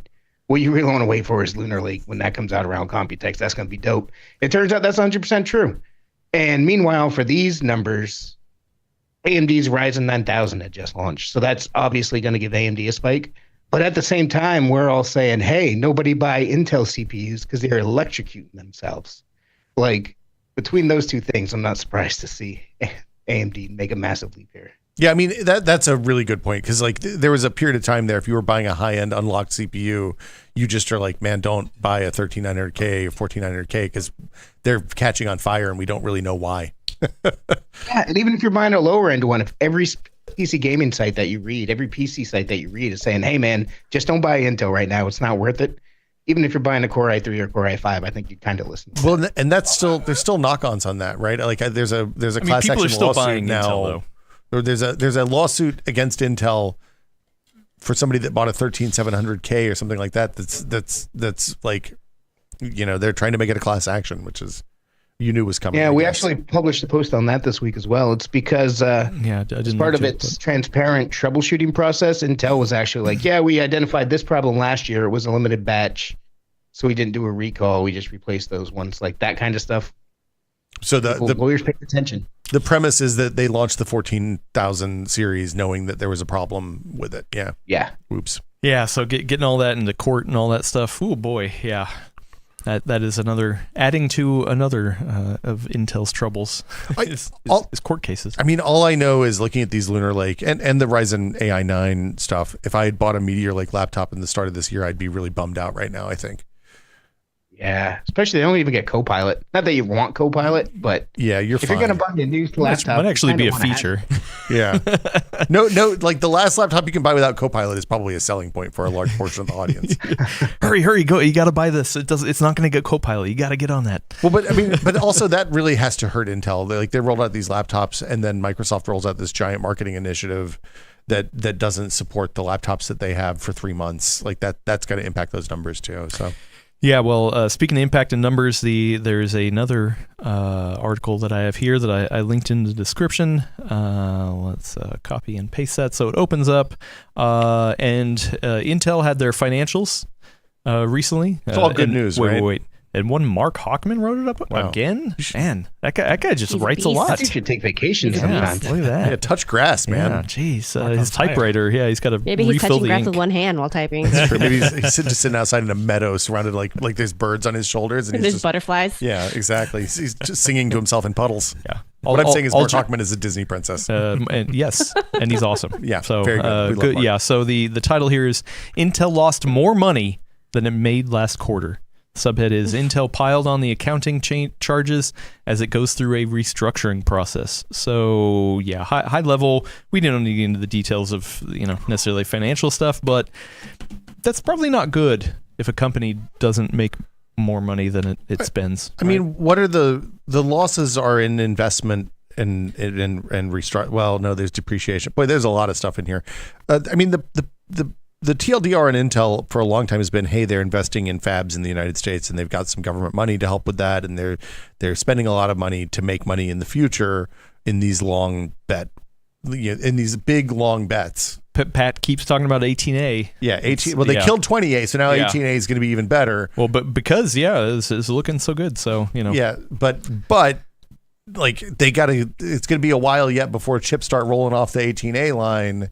what you really want to wait for is Lunar Lake when that comes out around Computex. That's going to be dope. It turns out that's 100% true. And meanwhile, for these numbers, AMD's Ryzen 9000 had just launched. So that's obviously going to give AMD a spike. But at the same time, we're all saying, hey, nobody buy Intel CPUs because they're electrocuting themselves. Like between those two things, I'm not surprised to see AMD make a massive leap here. Yeah, I mean that's a really good point because like there was a period of time there. If you were buying a high-end unlocked CPU, you just are like, man, don't buy a 13900K or 14900K because they're catching on fire and we don't really know why. Yeah, and even if you're buying a lower end one, if every PC gaming site that you read, every PC site that you read is saying, hey man, just don't buy Intel right now. It's not worth it. Even if you're buying a Core i3 or Core i5, I think you kind of listen. Well, and that's still there's still knock-ons on that, right? Like there's a class people action are still lawsuit buying now. Intel, though. Or there's a lawsuit against Intel for somebody that bought a 13700K or something like that. That's like, they're trying to make it a class action, which is you knew was coming. Yeah, we actually published a post on that this week as well. It's because as part of its transparent troubleshooting process, Intel was actually like, yeah, we identified this problem last year. It was a limited batch, so we didn't do a recall. We just replaced those ones, like that kind of stuff. So the lawyers paid attention. The premise is that they launched the 14,000 series knowing that there was a problem with it. Yeah. Yeah. Oops. Yeah. So getting all that into court and all that stuff. Oh boy. Yeah. That is adding to another of Intel's troubles is court cases. I mean, all I know is looking at these Lunar Lake and the Ryzen AI 9 stuff. If I had bought a Meteor Lake laptop in the start of this year, I'd be really bummed out right now, I think. Yeah, especially they don't even get Copilot. Not that you want Copilot, but yeah, if you're going to buy a new laptop, might actually be a feature. Yeah. No, like the last laptop you can buy without Copilot is probably a selling point for a large portion of the audience. Hurry, go! You got to buy this. It's not going to get Copilot. You got to get on that. Well, but also that really has to hurt Intel. They rolled out these laptops, and then Microsoft rolls out this giant marketing initiative that doesn't support the laptops that they have for 3 months. Like that's going to impact those numbers too. So. Yeah, well, speaking of impact and numbers, there's another article that I have here that I linked in the description. Let's copy and paste that so it opens up. And Intel had their financials recently. It's all good news, right? Wait. And one Mark Hockman wrote it up again? Man, that guy just writes a lot. You should take vacation sometimes. Look at that. Yeah, touch grass, man. Yeah, jeez. His typewriter, he's got to Maybe he's refill touching the grass ink. with one hand while typing. Maybe he's just sitting outside in a meadow surrounded like there's birds on his shoulders. And There's he's just, butterflies. yeah, exactly. He's just singing to himself in puddles. Yeah. What I'm saying is Mark Hockman is a Disney princess. And yes, and he's awesome. Yeah, so very good. We love Mark. Yeah, so the title here is Intel lost more money than it made last quarter. Subhead is Intel piled on the accounting charges as it goes through a restructuring process. So yeah, high level. We don't need to get into the details of necessarily financial stuff, but that's probably not good if a company doesn't make more money than it spends. I mean, what are the losses are in investment and restructure? Well, no, there's depreciation. Boy, there's a lot of stuff in here. I mean, the TLDR in Intel for a long time has been, hey, they're investing in fabs in the United States and they've got some government money to help with that, and they're spending a lot of money to make money in the future in these in these big long bets. Pat keeps talking about 18A. Yeah, 18. Well, they killed 20A, so now 18A is going to be even better. Well, but because it's looking so good, so Yeah, but like it's going to be a while yet before chips start rolling off the 18A line.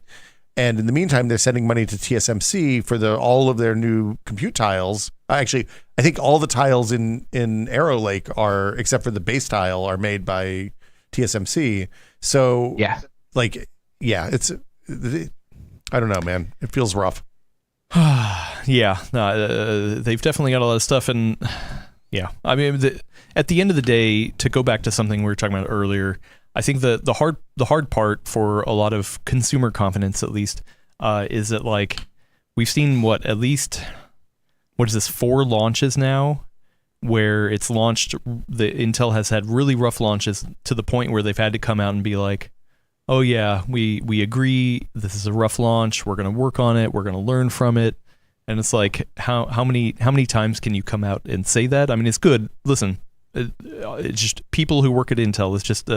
And in the meantime, they're sending money to TSMC for all of their new compute tiles. Actually, I think all the tiles in Arrow Lake except for the base tile, are made by TSMC. So it's I don't know, man. It feels rough. Yeah, they've definitely got a lot of stuff, and yeah, I mean, at the end of the day, to go back to something we were talking about earlier, I think the hard part for a lot of consumer confidence, at least, is that like we've seen at least 4 launches now where it's launched. The Intel has had really rough launches to the point where they've had to come out and be like, oh yeah, we agree, this is a rough launch, we're going to work on it, we're going to learn from it. And it's like, how many times can you come out and say that? I mean, it's good. Listen, it's just people who work at Intel. It's just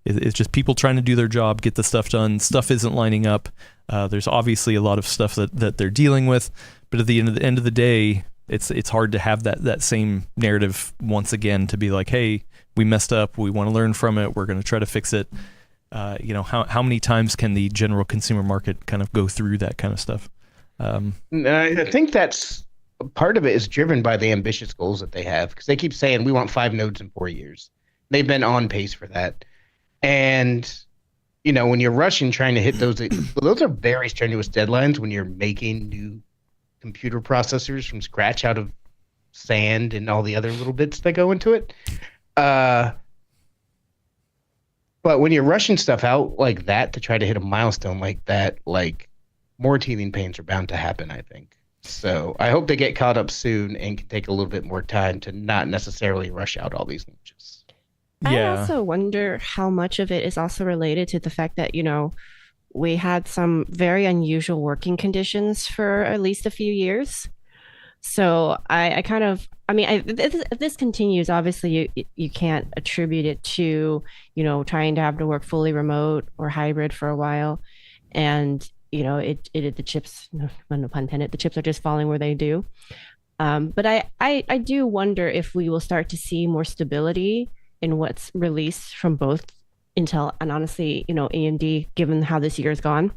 it's just people trying to do their job, get the stuff done. Stuff isn't lining up. There's obviously a lot of stuff that they're dealing with, but at the end of the day, it's hard to have that same narrative once again, to be like, hey, we messed up, we want to learn from it, we're going to try to fix it. How many times can the general consumer market kind of go through that kind of stuff? I think that's part of it is driven by the ambitious goals that they have, because they keep saying we want 5 nodes in 4 years. They've been on pace for that. And, when you're rushing trying to hit those are very strenuous deadlines when you're making new computer processors from scratch out of sand and all the other little bits that go into it. But when you're rushing stuff out like that to try to hit a milestone like that, like, more teething pains are bound to happen, I think. So I hope they get caught up soon and can take a little bit more time to not necessarily rush out all these launches. Yeah. I also wonder how much of it is also related to the fact that, we had some very unusual working conditions for at least a few years. So if this continues, obviously you can't attribute it to, trying to have to work fully remote or hybrid for a while. And the chips, no pun intended, the chips are just falling where they do. But I do wonder if we will start to see more stability in what's released from both Intel and honestly, AMD, given how this year has gone,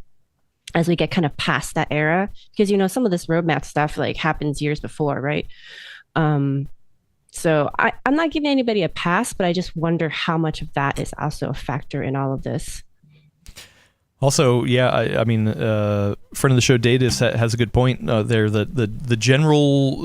as we get kind of past that era, because, some of this roadmap stuff like happens years before, right? So I'm not giving anybody a pass, but I just wonder how much of that is also a factor in all of this. Also, yeah, I mean, friend of the show, Datus, has a good point there. That the general,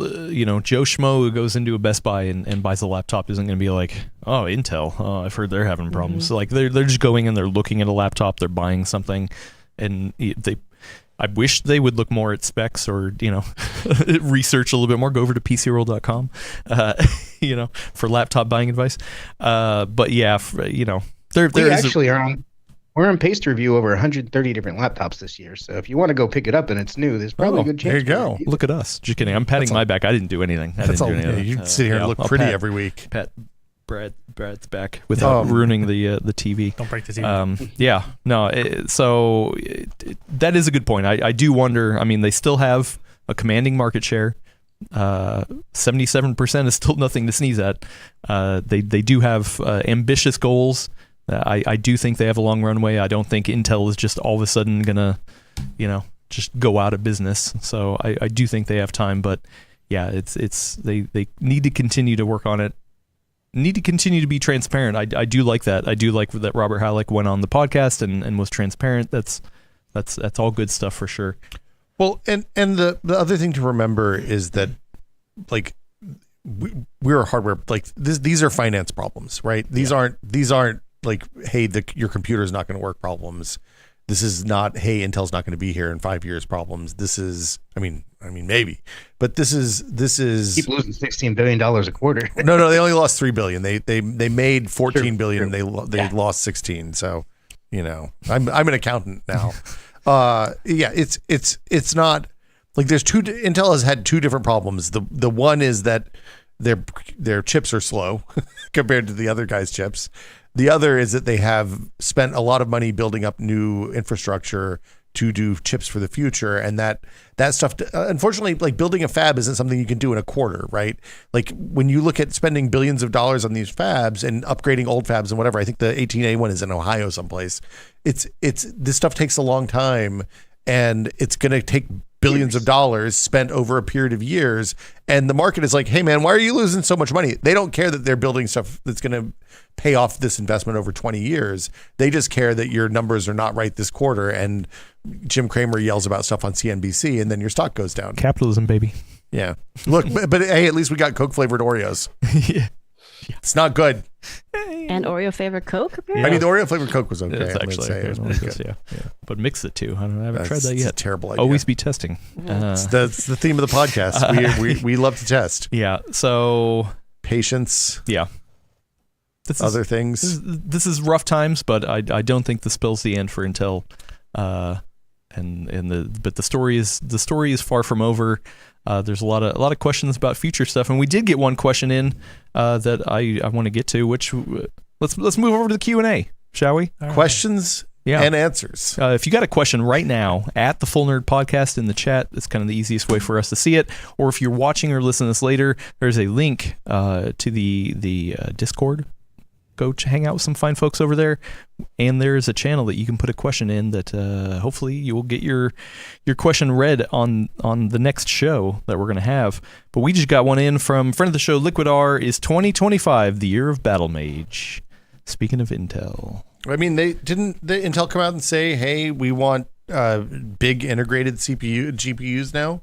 Joe Schmo who goes into a Best Buy and buys a laptop isn't going to be like, oh, Intel, I've heard they're having problems. So, like, they're just going and they're looking at a laptop, they're buying something, and I wish they would look more at specs or, research a little bit more. Go over to PCWorld.com, for laptop buying advice. But yeah, there we is actually are on. we're on pace to review over 130 different laptops this year. So if you want to go pick it up and it's new, there's probably a good chance. There you go. Look at us. Just kidding. I'm patting my back. I didn't do anything. That's all. You sit here and look pretty every week. Pat Brad's back without ruining the TV. Don't break the TV. Yeah. No. That is a good point. I do wonder. I mean, they still have a commanding market share. 77% is still nothing to sneeze at. They do have ambitious goals. I do think they have a long runway. I don't think Intel is just all of a sudden gonna, just go out of business. So I do think they have time, but yeah, they need to continue to work on it. Need to continue to be transparent. I do like that. I do like that Robert Halleck went on the podcast and was transparent. That's all good stuff for sure. Well, and the other thing to remember is that, like, we're a hardware, like these are finance problems, right? These aren't like, hey, your computer is not going to work problems. This is not, hey, Intel's not going to be here in 5 years problems. This is, I mean, maybe, but this is keep losing $16 billion a quarter. No, they only lost $3 billion. They made $14 billion. And they lost 16. So, I'm an accountant now. It's not like there's Intel has had two different problems. The one is that their chips are slow compared to the other guys' chips. The other is that they have spent a lot of money building up new infrastructure to do chips for the future, and that stuff, unfortunately, like building a fab isn't something you can do in a quarter, right? Like when you look at spending billions of dollars on these fabs and upgrading old fabs and whatever, I think the 18A one is in Ohio someplace. It's this stuff takes a long time, and it's going to take billions of dollars spent over a period of years. And the market is like, hey man, why are you losing so much money? They don't care that they're building stuff that's going to pay off this investment over 20 years. They just care that your numbers are not right this quarter. And Jim Cramer yells about stuff on CNBC, and then your stock goes down. Capitalism, baby. Yeah. Look, but hey, at least we got Coke flavored Oreos. Yeah. It's not good. And Oreo flavored Coke, apparently? I mean, the Oreo flavored Coke was okay. It's actually it was pretty good. Yeah. But mix the two. I haven't tried that It's a yet. terrible idea. Always be testing. It's the theme of the podcast. We love to test. Yeah. So patience. Yeah. Other things. This is rough times, but I don't think the spill's the end for Intel. But the story is far from over. There's a lot of questions about future stuff, and we did get one question in that I want to get to. Which let's move over to the Q&A, shall we? All right. Questions and answers. If you got a question right now at the Full Nerd Podcast in the chat, it's kind of the easiest way for us to see it. Or if you're watching or listening to this later, there's a link to the Discord. Go hang out with some fine folks over there, and there's a channel that you can put a question in that hopefully you will get your question read on the next show that we're going to have. But we just got one in from friend of the show, Liquid R. Is 2025 the year of Battle Mage? Speaking of Intel, I mean, didn't Intel come out and say, hey, we want big integrated GPUs now?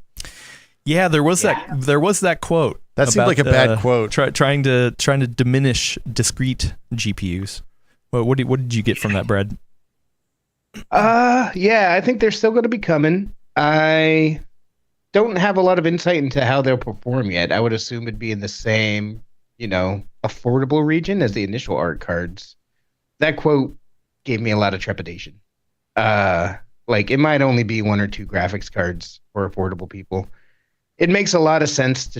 Yeah, there was that quote. That seemed like a bad quote. Trying to diminish discrete GPUs. What did you get from that, Brad? Yeah, I think they're still going to be coming. I don't have a lot of insight into how they'll perform yet. I would assume it'd be in the same, affordable region as the initial art cards. That quote gave me a lot of trepidation. Like it might only be one or two graphics cards for affordable people. It makes a lot of sense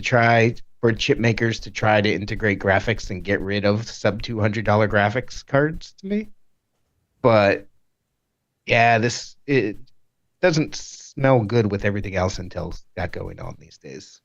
for chip makers to try to integrate graphics and get rid of sub $200 graphics cards to me. But yeah, it doesn't smell good with everything else Intel's got going on these days.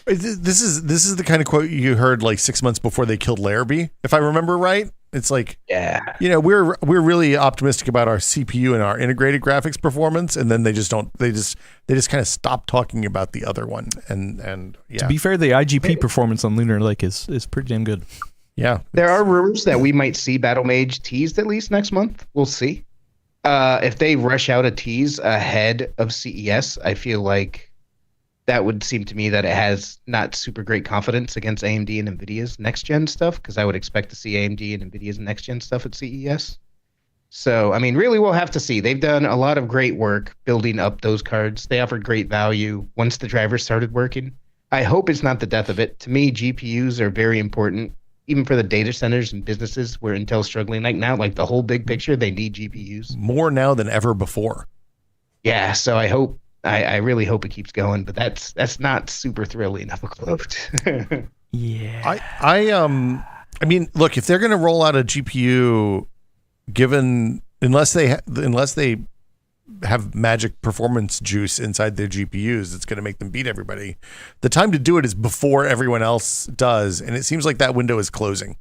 This is the kind of quote you heard like 6 months before they killed Larrabee, if I remember right. It's like, yeah, we're really optimistic about our CPU and our integrated graphics performance, and then they just kind of stop talking about the other one. And yeah. To be fair, the IGP performance on Lunar Lake is pretty damn good. Yeah, there are rumors that we might see Battle Mage teased at least next month. We'll see. If they rush out a tease ahead of CES, I feel like that would seem to me that it has not super great confidence against AMD and NVIDIA's next-gen stuff, because I would expect to see AMD and NVIDIA's next-gen stuff at CES. So, I mean, really we'll have to see. They've done a lot of great work building up those cards. They offered great value once the drivers started working. I hope it's not the death of it. To me, GPUs are very important even for the data centers and businesses where Intel's struggling like now, like the whole big picture, they need GPUs. More now than ever before. Yeah, so I really hope it keeps going, but that's not super thrilling of a quote. Yeah. I mean, look, if they're going to roll out a GPU, unless they have magic performance juice inside their GPUs, it's going to make them beat everybody. The time to do it is before everyone else does, and it seems like that window is closing.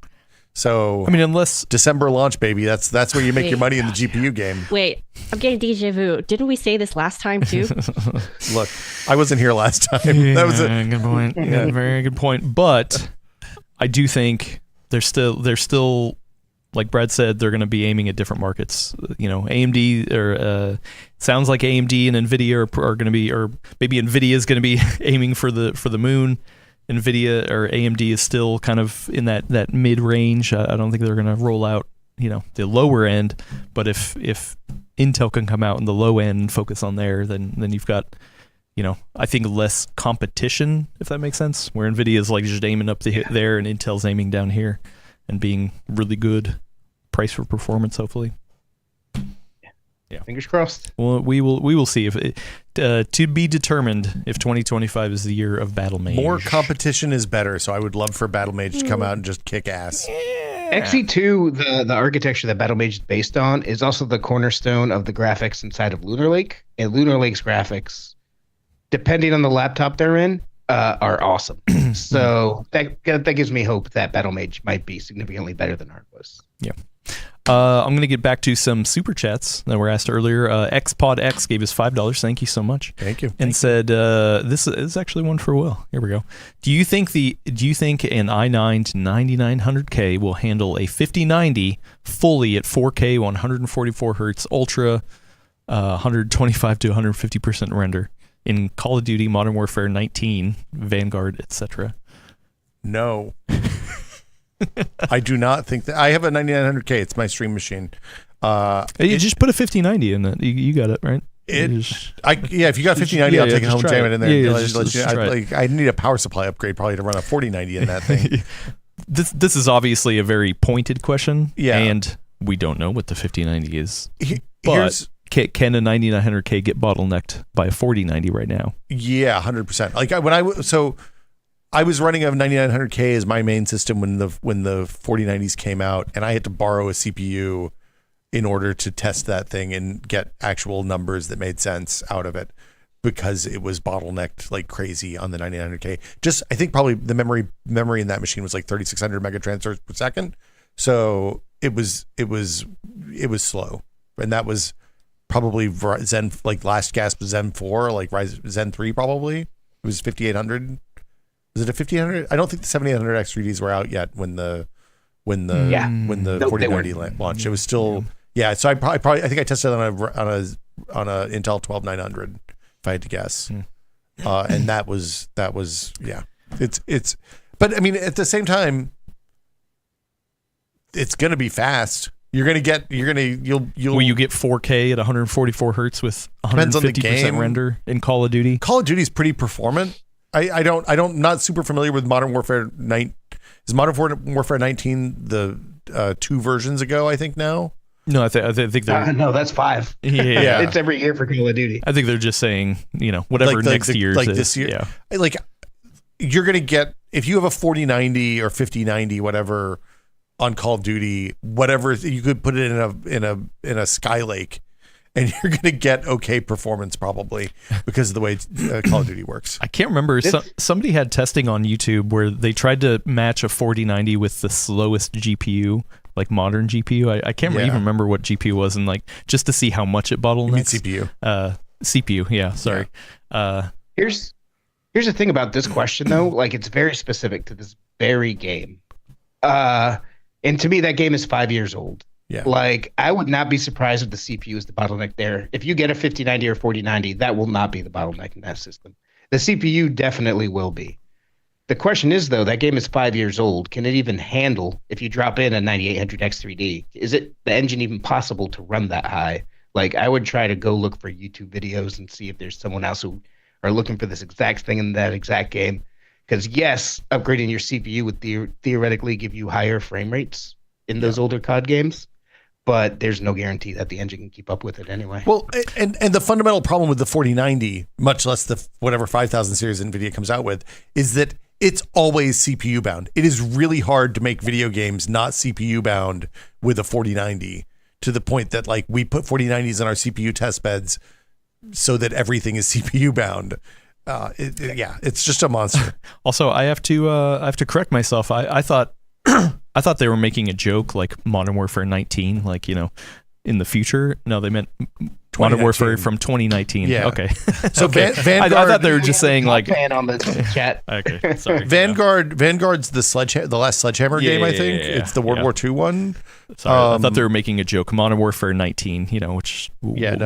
So, I mean, unless December launch, baby, that's where you make your money in the GPU game. Wait, I'm getting déjà vu. Didn't we say this last time too? Look, I wasn't here last time. That was a good point. Yeah, very good point. But I do think they're still, like Brad said, they're going to be aiming at different markets. AMD or sounds like AMD and Nvidia are going to be, or maybe Nvidia is going to be aiming for the moon. Nvidia or AMD is still kind of in that mid range. I don't think they're going to roll out the lower end. But if Intel can come out in the low end and focus on there, then you've got I think less competition, if that makes sense. Where Nvidia is like just aiming up there and Intel's aiming down here, and being really good price for performance, hopefully. Yeah. Fingers crossed. Well, we will see if to be determined if 2025 is the year of Battle Mage. more competition is better. So I would love for Battle Mage to come out and just kick ass. XE2, the architecture that Battle Mage is based on, is also the cornerstone of the graphics inside of Lunar Lake. And Lunar Lake's graphics, depending on the laptop they're in, are awesome. So that gives me hope that Battle Mage might be significantly better than ours was. Yeah. I'm going to get back to some super chats that were asked earlier. XPodX gave us $5. Thank you so much. Thank you. And said, this is actually one for Will. Here we go. Do you think an i9 to 9900K will handle a 5090 fully at 4K 144 hertz ultra 125 to 150% render in Call of Duty, Modern Warfare 19, Vanguard, etc.? No. I do not think that. I have a 9900K. It's my stream machine. You just put a 5090 in it. You got it, right? If you got 5090, I'll take it home, jam it in there. Yeah, I need a power supply upgrade probably to run a 4090 in that thing. This is obviously a very pointed question. Yeah. And we don't know what the 5090 is. But can a 9900K get bottlenecked by a 4090 right now? Yeah, 100%. Like I was running a 9900K as my main system when the 4090s came out, and I had to borrow a CPU in order to test that thing and get actual numbers that made sense out of it, because it was bottlenecked like crazy on the 9900K. I think probably the memory in that machine was like 3600 megatransfers per second, so it was slow, and that was probably Zen, like last gasp Zen 4, like Ryzen Zen 3 probably. It was 5800. Was it a 1500? I don't think the 7800 X3Ds were out yet when the 4090 launched. It was still So I think I tested it on a Intel 12900 if I had to guess, and that was It's but I mean at the same time it's gonna be fast. Will you get 4K at 144 hertz with 150% render in Call of Duty? Call of Duty is pretty performant. I'm not super familiar with Modern Warfare 9. Is Modern Warfare 19 the 2 versions ago, I think now? No, I think they're... no, that's 5. Yeah. It's every year for Call of Duty. I think they're just saying, whatever next year's like is. This year. Yeah. Like, you're going to get... If you have a 4090 or 5090, whatever, on Call of Duty, whatever, you could put it in a Skylake, and you're going to get okay performance probably because of the way Call of Duty works. I can't remember. Somebody had testing on YouTube where they tried to match a 4090 with the slowest GPU, like modern GPU. I can't even remember what GPU was, and like just to see how much it bottlenecks. CPU. CPU. Yeah. Sorry. Yeah. Here's the thing about this question though. Like it's very specific to this very game. And to me, that game is 5 years old. Yeah. Like, I would not be surprised if the CPU is the bottleneck there. If you get a 5090 or 4090, that will not be the bottleneck in that system. The CPU definitely will be. The question is, though, that game is 5 years old. Can it even handle, if you drop in a 9800 X3D, is it the engine even possible to run that high? Like, I would try to go look for YouTube videos and see if there's someone else who are looking for this exact thing in that exact game. Because yes, upgrading your CPU would theoretically give you higher frame rates in those older COD games, but there's no guarantee that the engine can keep up with it anyway. Well, and the fundamental problem with the 4090, much less the whatever 5000 series NVIDIA comes out with, is that it's always CPU bound. It is really hard to make video games not CPU bound with a 4090, to the point that like we put 4090s in our CPU test beds so that everything is CPU bound. It's just a monster. Also, I have to correct myself. I thought I thought they were making a joke, like Modern Warfare 19, like, you know, in the future. No, they meant Modern Warfare from 2019. Yeah. Okay. So okay. Vanguard, I thought they were just saying like fan on the chat. Okay, sorry. Vanguard's the last Sledgehammer game, I think. Yeah. It's the World War II one. Sorry, I thought they were making a joke. Modern Warfare 19, you know, which we'll get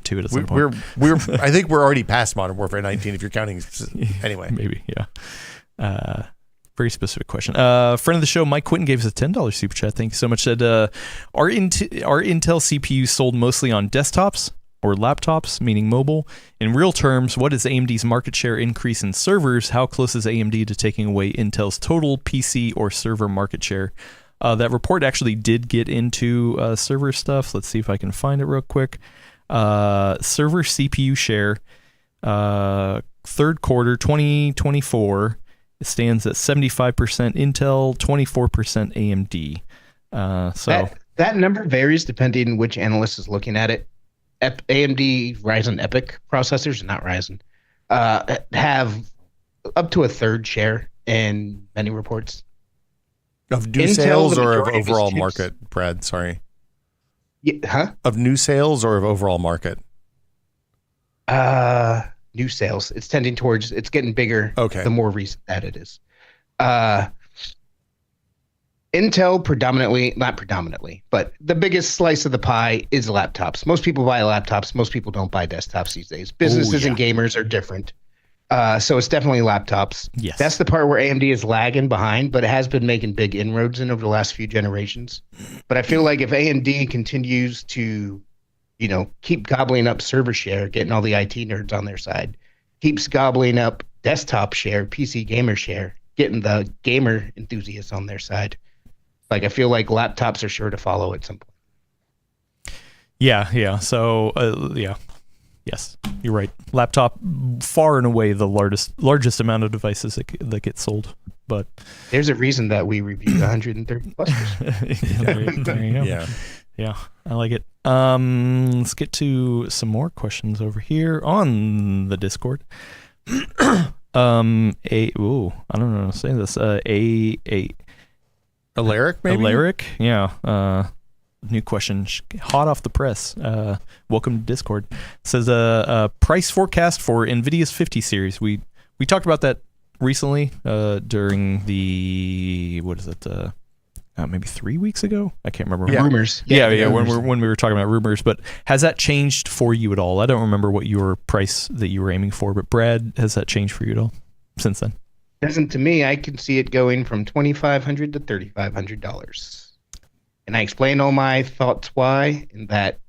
to it at some point. I think we're already past Modern Warfare 19 if you're counting. Anyway, maybe, yeah. Very specific question. Friend of the show, Mike Quinton, gave us a $10 super chat. Thank you so much. Said, are Intel CPUs sold mostly on desktops or laptops, meaning mobile? In real terms, what is AMD's market share increase in servers? How close is AMD to taking away Intel's total PC or server market share? That report actually did get into server stuff. Let's see if I can find it real quick. Server CPU share, third quarter 2024. It stands at 75% Intel, 24% AMD. So that number varies depending on which analyst is looking at it. AMD Ryzen EPYC processors, not Ryzen, have up to a third share in many reports. Of new sales or of overall market, Brad? Sorry. Huh? Of new sales or of overall market? New sales. It's tending towards, it's getting bigger the more recent that it is. Intel not predominantly, but the biggest slice of the pie is laptops. Most people buy laptops. Most people don't buy desktops these days. Businesses and gamers are different. So it's definitely laptops. Yes. That's the part where AMD is lagging behind, but it has been making big inroads in over the last few generations. But I feel like if AMD continues to, you know, keep gobbling up server share, getting all the IT nerds on their side, keeps gobbling up desktop share, PC gamer share, getting the gamer enthusiasts on their side. Like, I feel like laptops are sure to follow at some point. Yeah. So, yes, you're right. Laptop, far and away the largest amount of devices that get sold. But there's a reason that we reviewed 130 clusters. There you go. Yeah, I like it. Let's get to some more questions over here on the Discord. I don't know how to say this. Alaric, maybe? Alaric, yeah. New question, hot off the press. Welcome to Discord. Says price forecast for NVIDIA's 50 series. We talked about that recently during the maybe 3 weeks ago. I can't remember. Yeah. Rumors. Yeah. Rumors. When we were talking about rumors, but has that changed for you at all? I don't remember what your price that you were aiming for, but Brad, has that changed for you at all since then? Doesn't to me. I can see it going from $2,500 to $3,500. And I explained all my thoughts why in that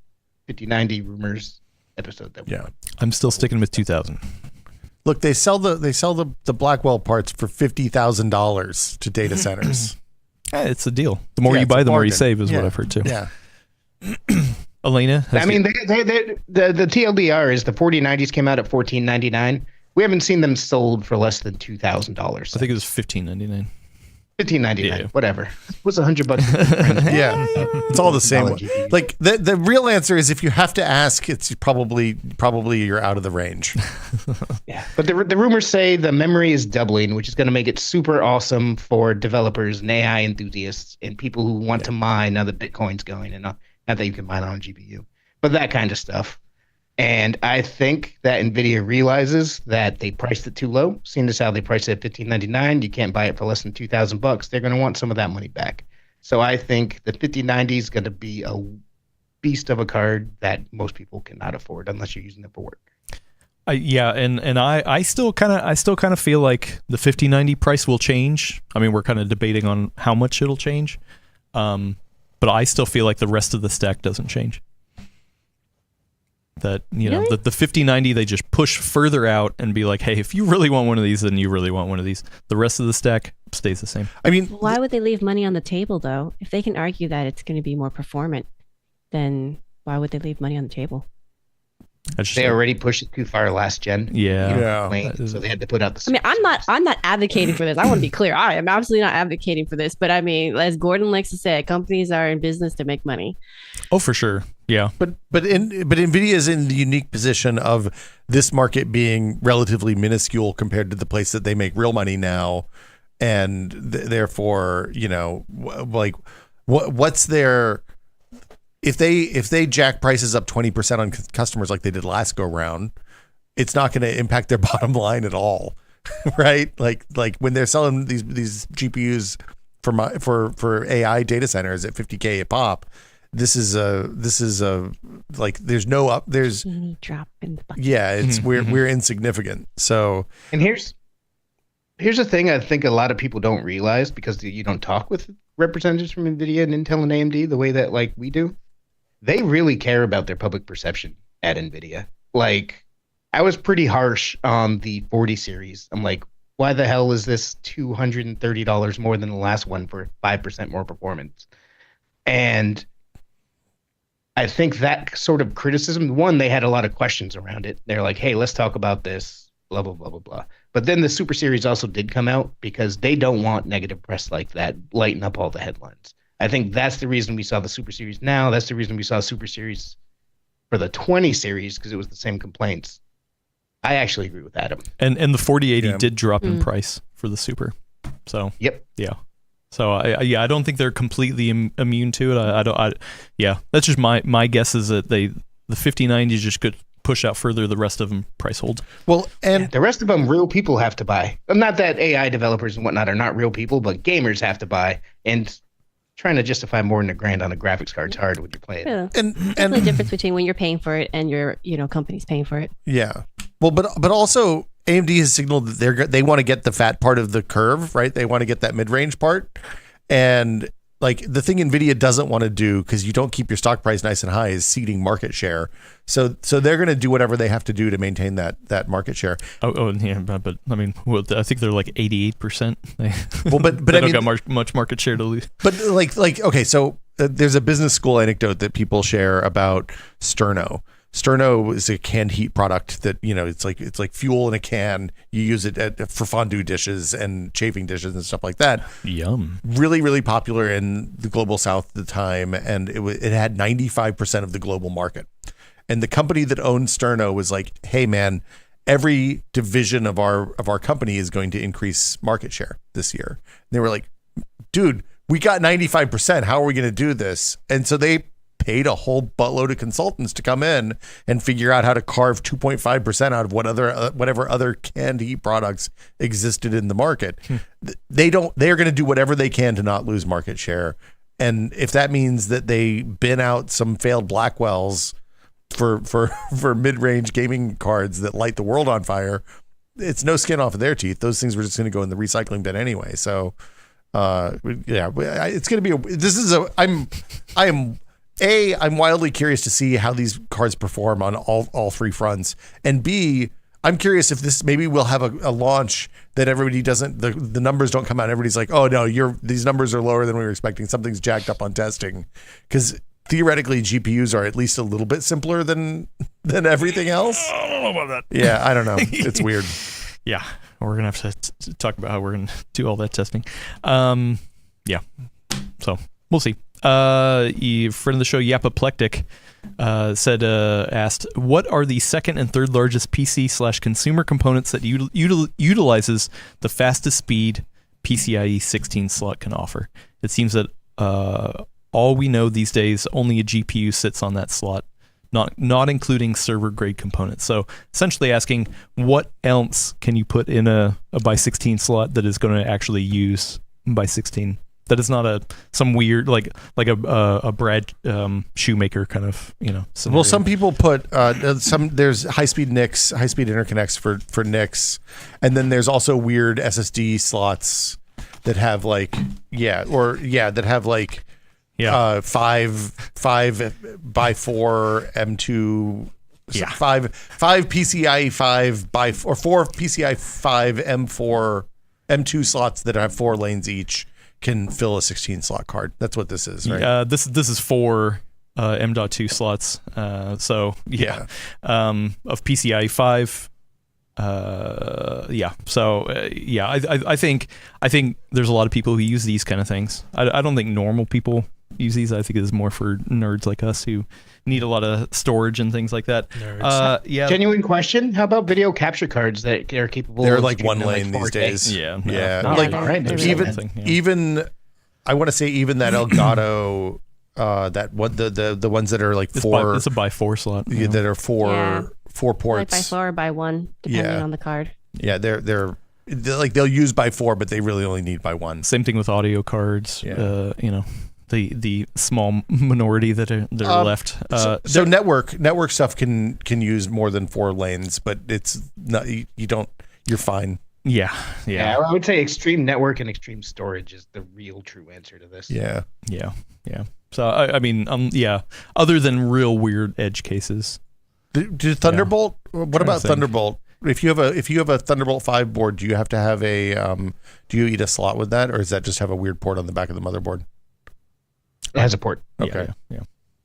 5090 rumors episode that we did. I'm still sticking with 2,000. Look, they sell the Blackwell parts for $50,000 to data centers. It's a deal. The more you buy, the more you save, is what I've heard too. Yeah. Elena, I mean, the TLDR is the 4090s came out at $1,499. We haven't seen them sold for less than $2,000. I think it was $1,599. $1,599, whatever. It was $100. Yeah, it's all the same. Like the real answer is, if you have to ask, it's probably you're out of the range. Yeah, but the rumors say the memory is doubling, which is going to make it super awesome for developers and AI enthusiasts and people who want to mine now that Bitcoin's going, and not that you can mine on a GPU, but that kind of stuff. And I think that NVIDIA realizes that they priced it too low. Seeing as how they priced it at $1,599, you can't buy it for less than $2,000. They're going to want some of that money back. So I think the 5090 is going to be a beast of a card that most people cannot afford unless you're using it for work. I still kind of feel like the 5090 price will change. I mean, we're kind of debating on how much it'll change, but I still feel like the rest of the stack doesn't change. That you know, Really? the 5090 they just push further out and be like, hey, if you really want one of these, then you really want one of these. The rest of the stack stays the same. I mean, Why would they leave money on the table though? If they can argue that it's going to be more performant, then why would they leave money on the table? That's just They already pushed it too far last gen. yeah. Yeah. Lane, so they had to put out the. I mean, I'm not advocating for this. I want to be clear. I am absolutely not advocating for this. But I mean, as Gordon likes to say, companies are in business to make money. Oh, for sure. Yeah. but Nvidia is in the unique position of this market being relatively minuscule compared to the place that they make real money now, and therefore, you know, what's their if they jack prices up 20% on customers like they did last go round, it's not going to impact their bottom line at all, right? Like when they're selling these GPUs for AI data centers at $50K a pop, this is a like there's no up there's Teeny drop in the bucket. yeah it's we're insignificant. So And here's the thing I think a lot of people don't realize because you don't talk with representatives from NVIDIA and Intel and AMD the way that like we do. They really care about their public perception at NVIDIA. Like, I was pretty harsh on the 40 series. I'm like, why the hell is this $230 more than the last one for 5% more performance? And I think that sort of criticism, one, they had a lot of questions around it. They're like, hey, let's talk about this, blah, blah, blah, blah, blah. But then the Super Series also did come out because they don't want negative press like that lighten up all the headlines. I think that's the reason we saw the Super Series now. That's the reason we saw Super Series for the 20 series because it was the same complaints. I actually agree with Adam. And the 4080 Yeah. did drop in price for the Super. So Yep. yeah. So I don't think they're completely immune to it. Yeah, that's just my guess is that the 5090 just could push out further. The rest of them price hold. well, and The rest of them, real people have to buy. Not that AI developers and whatnot are not real people, but gamers have to buy. And trying to justify more than $1,000 on a graphics card's hard when you're playing. Yeah. and There's the difference between when you're paying for it and your company's paying for it. yeah, well, but also AMD has signaled that they want to get the fat part of the curve, right? They want to get that mid-range part, and like the thing NVIDIA doesn't want to do, because you don't keep your stock price nice and high, is ceding market share. So they're going to do whatever they have to do to maintain that market share. Oh yeah, but I mean, well, I think they're like 88%. Well, but they I don't mean, got much market share to lose. but like okay, so there's a business school anecdote that people share about Sterno. Sterno is a canned heat product that, you know, it's like fuel in a can. You use it for fondue dishes and chafing dishes and stuff like that. Yum. Really, really popular in the global south at the time, and it had 95% of the global market. And the company that owned Sterno was like, "Hey, man, every division of our company is going to increase market share this year." And they were like, "Dude, we got 95%. How are we going to do this?" And so they paid a whole buttload of consultants to come in and figure out how to carve 2.5% out of whatever other canned heat products existed in the market. They're going to do whatever they can to not lose market share. And if that means that they bin out some failed Blackwells for mid-range gaming cards that light the world on fire, it's no skin off of their teeth. Those things were just going to go in the recycling bin anyway. So yeah, it's going to be I'm wildly curious to see how these cards perform on all three fronts. And B, I'm curious if this maybe we'll have a launch that everybody doesn't, the numbers don't come out. Everybody's like, oh no, these numbers are lower than we were expecting. Something's jacked up on testing. Because theoretically, GPUs are at least a little bit simpler than everything else. I don't know about that. Yeah, I don't know. It's weird. Yeah, we're gonna have to talk about how we're gonna do all that testing. Yeah, so we'll see. Friend of the show, Yapaplectic, asked, what are the second and third largest PC/consumer components that utilizes the fastest speed PCIe 16 slot can offer? It seems that all we know these days, only a GPU sits on that slot, not including server grade components. So essentially asking, what else can you put in a by 16 slot that is going to actually use by 16? That is not some weird like a Brad Shoemaker kind of scenario. Well, some people put there's high speed NICs, high speed interconnects for NICs, and then there's also weird SSD slots that have 5 by 4 M2 Yeah. Five PCIe 5 or 4 PCIe 5 M2 slots that have 4 lanes each can fill a 16 slot card. That's what this is, right? This is 4 M.2 slots. So yeah. Of PCIe 5. I think there's a lot of people who use these kind of things. I don't think normal people use these. I think it is more for nerds like us who need a lot of storage and things like that. Nerds. Genuine question: how about video capture cards that are capable? They're of like one streaming, lane like, these 4K? days. Yeah. Like they're even I want to say even that Elgato that what the ones that are like It's 4 it's a by 4 slot. yeah, that are 4 ports. Like by 4 or by 1, depending on the card. Yeah, they're like they'll use by 4, but they really only need by 1. Same thing with audio cards. Yeah. The small minority that are left. So network stuff can use more than 4 lanes, but it's not you're fine. Yeah. I would say extreme network and extreme storage is the real true answer to this. Yeah. So I mean, other than real weird edge cases. Do Thunderbolt? What about Thunderbolt? If you have a Thunderbolt 5 board, do you have to have a do you eat a slot with that, or does that just have a weird port on the back of the motherboard? It has a port. Okay. Yeah.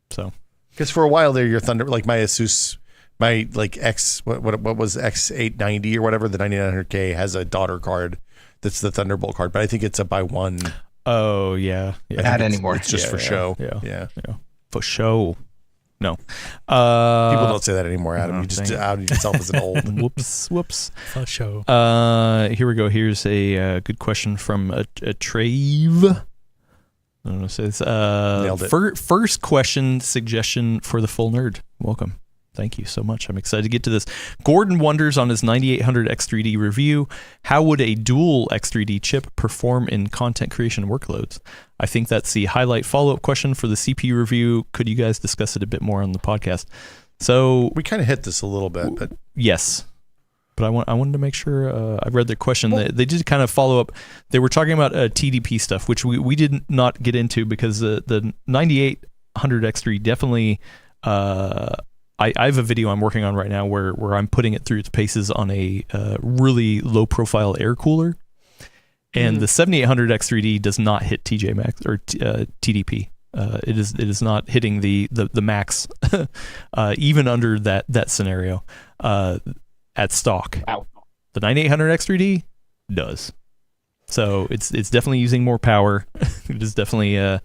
So because for a while there, your like my Asus, my like what was X890 or whatever, the 9900K has a daughter card that's the Thunderbolt card, but I think it's a by 1. Oh yeah. Not anymore. It's just for show. Yeah. For show. No. People don't say that anymore, Adam. no, You just outed yourself as an old. Whoops. For show. Here we go. Here's a good question from a Trave. I don't know. It says Nailed it. First question suggestion for the full nerd. Welcome. Thank you so much. I'm excited to get to this. Gordon wonders on his 9800 X3D review, how would a dual X3D chip perform in content creation workloads? I think that's the highlight follow-up question for the CPU review. Could you guys discuss it a bit more on the podcast? So We kind of hit this a little bit, but yes. But I wanted to make sure I read their question. They did kind of follow up. They were talking about TDP stuff, which we did not get into because the 9800 X3 definitely... I have a video I'm working on right now where I'm putting it through its paces on a really low profile air cooler, and the 7800 X3D does not hit TJ Max or TDP. It is not hitting the max even under that scenario at stock. Wow. The 9800 X3D does. So it's definitely using more power. It is definitely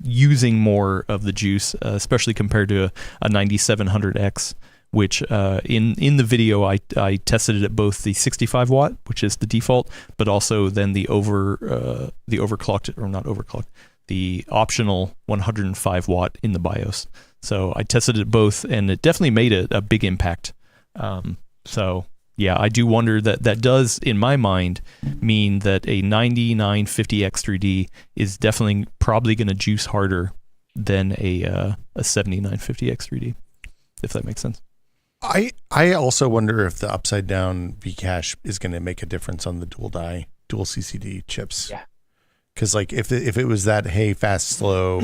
using more of the juice, especially compared to a 9700X, which in the video I tested it at both the 65 watt, which is the default, but also then the overclocked, or not overclocked, the optional 105 watt in the BIOS. So I tested it both, and it definitely made a big impact. So yeah, I do wonder that does, in my mind, mean that a 9950 X3D is definitely probably going to juice harder than a 7950 X3D, if that makes sense. I also wonder if the upside down Vcache is going to make a difference on the dual CCD chips. Yeah. Because like if it was that fast, slow,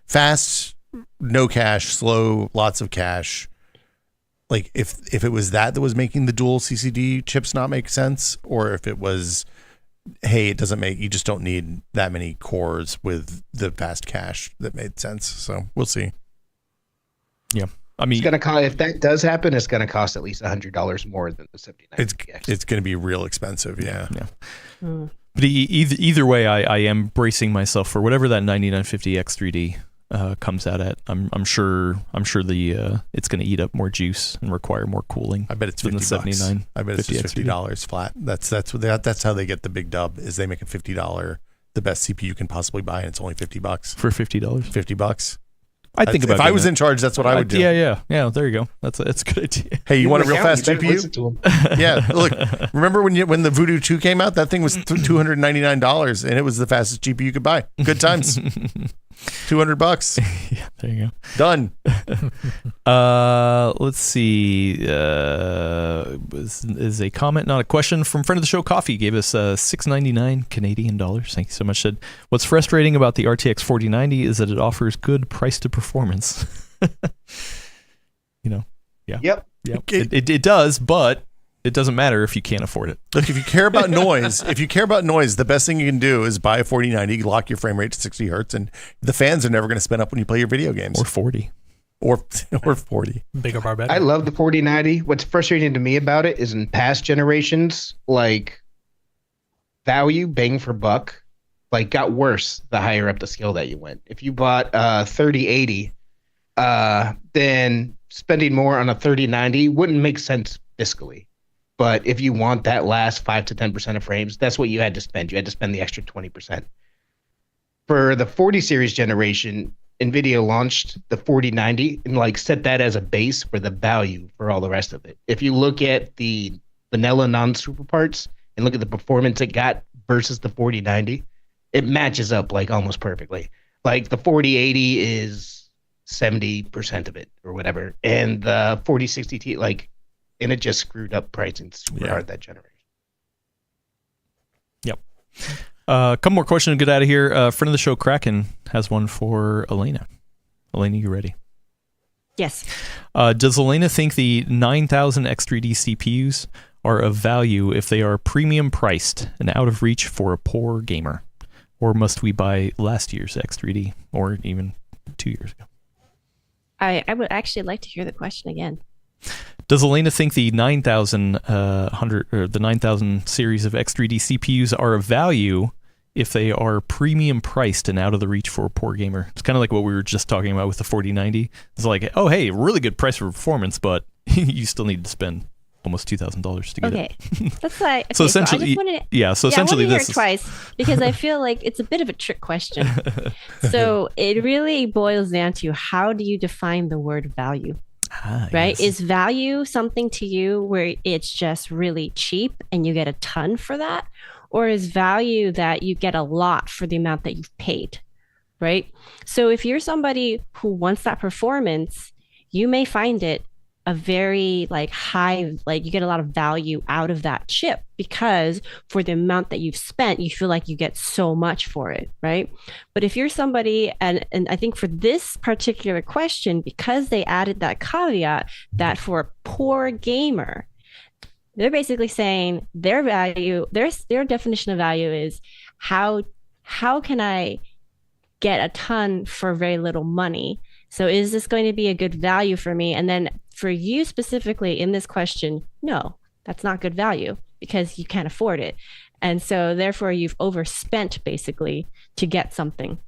fast, no cache, slow, lots of cache. Like if it was that was making the dual CCD chips not make sense, or if it was, it doesn't make, you just don't need that many cores with the fast cache that made sense. So we'll see. Yeah. I mean, it's gonna cost, if that does happen, it's gonna cost at least $100 more than the 79. It's gonna be real expensive. Yeah. But either way, I am bracing myself for whatever that 9950 X3D comes out at. I'm sure the it's going to eat up more juice and require more cooling. I bet it's than the 79. I bet it's just XD. $50 flat. That's how they get the big dub. Is they make a $50 the best CPU you can possibly buy, and it's only $50 for $50. $50. I think about if I was in charge, that's what I would do. Yeah. There you go. That's a good idea. Hey, you want a real fast GPU? Yeah. Look, remember when the Voodoo 2 came out? That thing was $299, and it was the fastest GPU you could buy. Good times. $200. Yeah, there you go. Done. Let's see. Is a comment, not a question, from friend of the show. Coffee gave us $6.99 Canadian dollars. Thank you so much. Said, what's frustrating about the RTX 4090 is that it offers good price to performance. Yeah. Yep. It does, but it doesn't matter if you can't afford it. Look, if you care about noise, the best thing you can do is buy a 4090, lock your frame rate to 60 hertz, and the fans are never going to spin up when you play your video games. Or 40. Or 40. Bigger bar better. I love the 4090. What's frustrating to me about it is in past generations, like value bang for buck, like got worse the higher up the scale that you went. If you bought 3080, then spending more on a 3090 wouldn't make sense fiscally. But if you want that last 5 to 10% of frames, that's what you had to spend. You had to spend the extra 20%. For the 40 series generation, NVIDIA launched the 4090 and like set that as a base for the value for all the rest of it. If you look at the vanilla non-super parts and look at the performance it got versus the 4090, it matches up like almost perfectly. Like the 4080 is 70% of it or whatever, and the 4060 Ti and it just screwed up pricing super hard that generation. Yep. A couple more questions to get out of here. Friend of the show, Kraken, has one for Elena. Elena, you ready? Yes. Does Elena think the 9000 X3D CPUs are of value if they are premium priced and out of reach for a poor gamer? Or must we buy last year's X3D or even 2 years ago? I would actually like to hear the question again. Does Elena think the 9000 the 9000 series of X3D CPUs are of value if they are premium priced and out of the reach for a poor gamer? It's kind of like what we were just talking about with the 4090. It's like, oh, hey, really good price for performance, but you still need to spend almost $2,000 to get it. Okay, that's like okay, so essentially, essentially I want to hear this it twice because I feel like it's a bit of a trick question. So it really boils down to how do you define the word value? Right? Yes. Is value something to you where it's just really cheap and you get a ton for that? Or is value that you get a lot for the amount that you've paid? Right? So if you're somebody who wants that performance, you may find it a very high, you get a lot of value out of that chip because for the amount that you've spent, you feel like you get so much for it, right? But if you're somebody, and I think for this particular question, because they added that caveat that for a poor gamer, they're basically saying their value, their definition of value is how can I get a ton for very little money? So is this going to be a good value for me? And then for you specifically in this question, no, that's not good value because you can't afford it. And so therefore you've overspent basically to get something.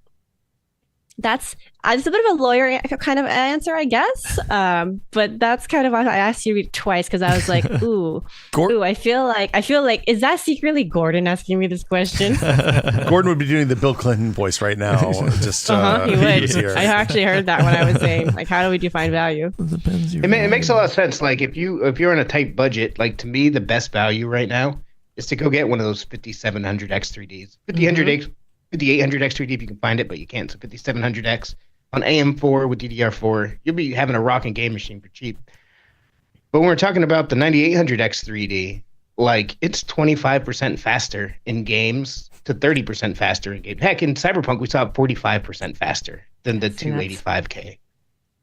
It's a bit of a lawyer kind of answer, I guess. But that's kind of why I asked you to read it twice because I was like, ooh, I feel like, is that secretly Gordon asking me this question? Gordon would be doing the Bill Clinton voice right now. Just he would. I actually heard that when I was saying, how do we define value? It makes a lot of sense. Like if you're on a tight budget, to me, the best value right now is to go get one of those 5700 X3Ds, 5800 X3D if you can find it, but you can't. So 5700X on AM4 with DDR4, you'll be having a rocking game machine for cheap. But when we're talking about the 9800 X3D, it's 25% faster in games to 30% faster in games. Heck, in Cyberpunk, we saw 45% faster than the 285K.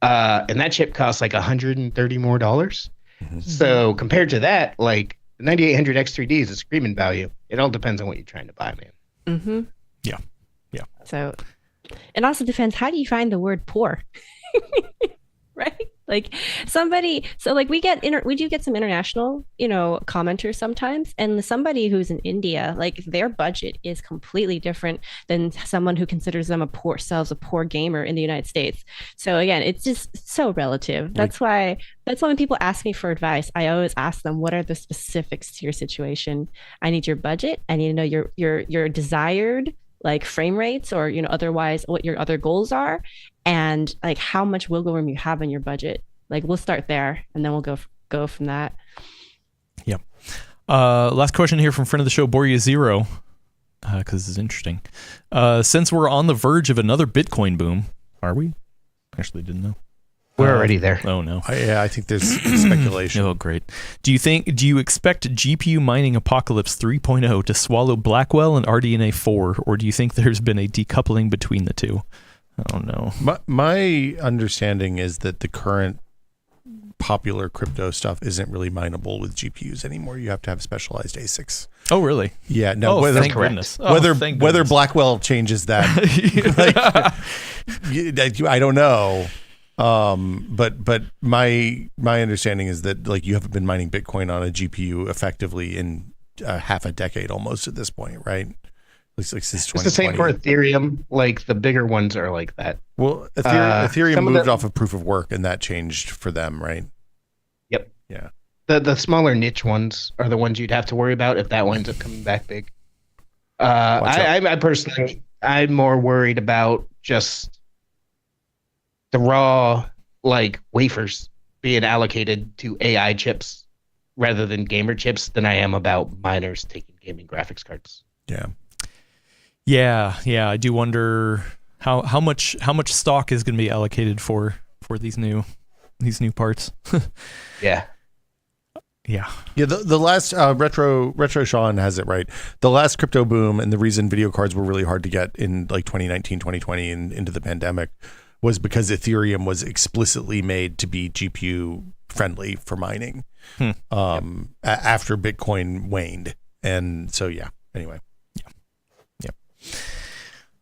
And that chip costs $130 more. Mm-hmm. So compared to that, the 9800 X3D is a screaming value. It all depends on what you're trying to buy, man. Mm-hmm. Yeah. So it also depends. How do you find the word poor? Right? we do get some international, commenters sometimes, and somebody who's in India, their budget is completely different than someone who considers themselves a poor gamer in the United States. So again, it's just so relative. That's why when people ask me for advice, I always ask them, what are the specifics to your situation? I need your budget. I need to know your desired frame rates or otherwise what your other goals are, and how much wiggle room you have in your budget. We'll start there and then we'll go from that. Yep. Last question here from friend of the show, Boria Zero, because this is interesting. Since we're on the verge of another Bitcoin boom, are we? Actually didn't know. We're already there. Oh no. I think there's speculation. Oh great. Do you expect GPU mining apocalypse 3.0 to swallow Blackwell and RDNA 4, or do you think there's been a decoupling between the two? Oh no. My understanding is that the current popular crypto stuff isn't really mineable with GPUs anymore. You have to have specialized ASICs. Oh really? Yeah. No. Oh, thank goodness. Whether Thank whether goodness. Blackwell changes that, I don't know. But my understanding is that like you haven't been mining Bitcoin on a GPU effectively in half a decade almost at this point, right? At least since 2020. It's the same for Ethereum. Like the bigger ones are like that. Well, Ethereum some of moved the- off of proof of work, and that changed for them, right? Yep. Yeah. The smaller niche ones are the ones you'd have to worry about if that winds up coming back big. I personally, I'm more worried about just the raw like wafers being allocated to AI chips rather than gamer chips than I am about miners taking gaming graphics cards. Yeah. Yeah. I do wonder how much stock is going to be allocated for these new parts. Yeah. Yeah. Yeah, the last retro Sean has it right. The last crypto boom and the reason video cards were really hard to get in like 2019, 2020 and into the pandemic was because Ethereum was explicitly made to be GPU friendly for mining after Bitcoin waned. And so, yeah, anyway.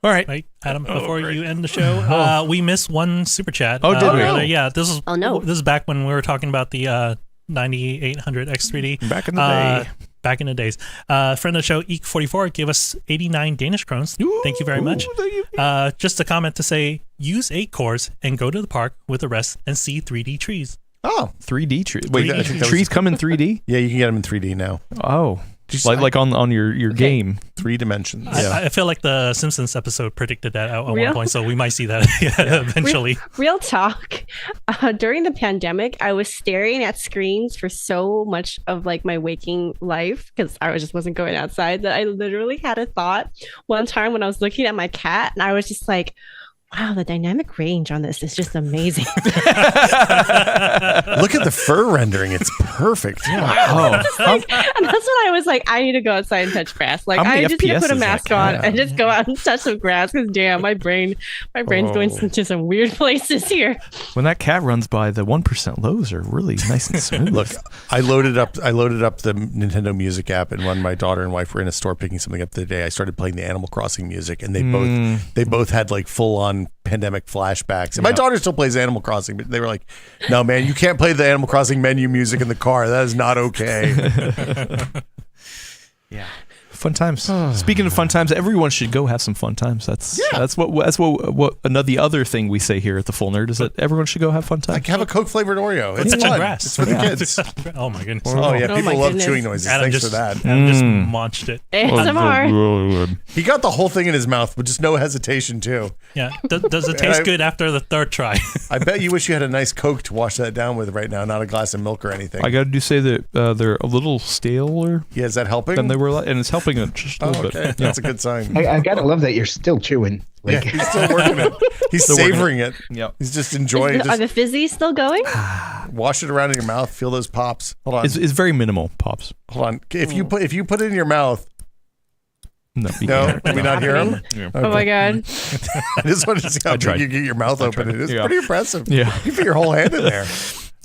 All right. Right, Adam. Before you end the show, we missed one super chat. Oh, did we? earlier. Yeah, this is. Oh, no. This is back when we were talking about the 9800 X3D. Back in the day. Back in the days. Friend of the show, Eek44, gave us 89 Danish krones. Thank you very much. Just a comment to say, use 8 cores and go to the park with the rest and see 3D trees. Oh, 3D trees. Wait, I think that was- Trees come in 3D? yeah, you can get them in 3D now. Oh. Just Like on your game. 3 dimensions. I feel like the Simpsons episode predicted that at one Real? point, so we might see that eventually. Real talk. During the pandemic, I was staring at screens for so much of like my waking life because I just wasn't going outside that I literally had a thought one time when I was looking at my cat and I was just like, wow, the dynamic range on this is just amazing. Look at the fur rendering. It's perfect. Oh. And that's when I was like, I need to go outside and touch grass. Like How many I just need to FPS put a is that mask on cat? and just go out and touch some grass because damn, my brain's going into some weird places here. When that cat runs by, the 1% lows are really nice and smooth. Look, I loaded up the Nintendo Music app, and when my daughter and wife were in a store picking something up the day, I started playing the Animal Crossing music, and they both had like full on pandemic flashbacks. And my daughter still plays Animal Crossing, but they were like, "No, man, you can't play the Animal Crossing menu music in the car. That is not okay." Yeah. Fun times. Speaking of fun times, everyone should go have some fun times. That's what the other thing we say here at the Full Nerd is that everyone should go have fun times. Like, have a Coke flavored Oreo. It's touch fun. grass. It's for the kids. Oh my goodness. Oh yeah, Oh, people my love goodness. chewing noises. Adam Thanks just, for that. Adam just munched it. ASMR. He got the whole thing in his mouth with just no hesitation too. Yeah. Does it taste good after the third try? I bet you wish you had a nice Coke to wash that down with right now, not a glass of milk or anything. I got to say that they're a little staler Yeah, is that helping? than they were, and it's helping it just a Oh, little okay. bit. That's a good sign. I gotta love that you're still chewing. Yeah, Like, he's still working it. He's Still working savoring it. Yeah. He's just enjoying it. Are Just the fizzies still going? wash it around in your mouth. Feel those pops. Hold on. It's very minimal pops. Hold on. If you put it in your mouth, No, you no, can't. can we not hear him? Yeah. Oh my god. I just wanted to see how big tried. you get your mouth open. It is Yeah. pretty impressive. Yeah. You put your whole hand in there.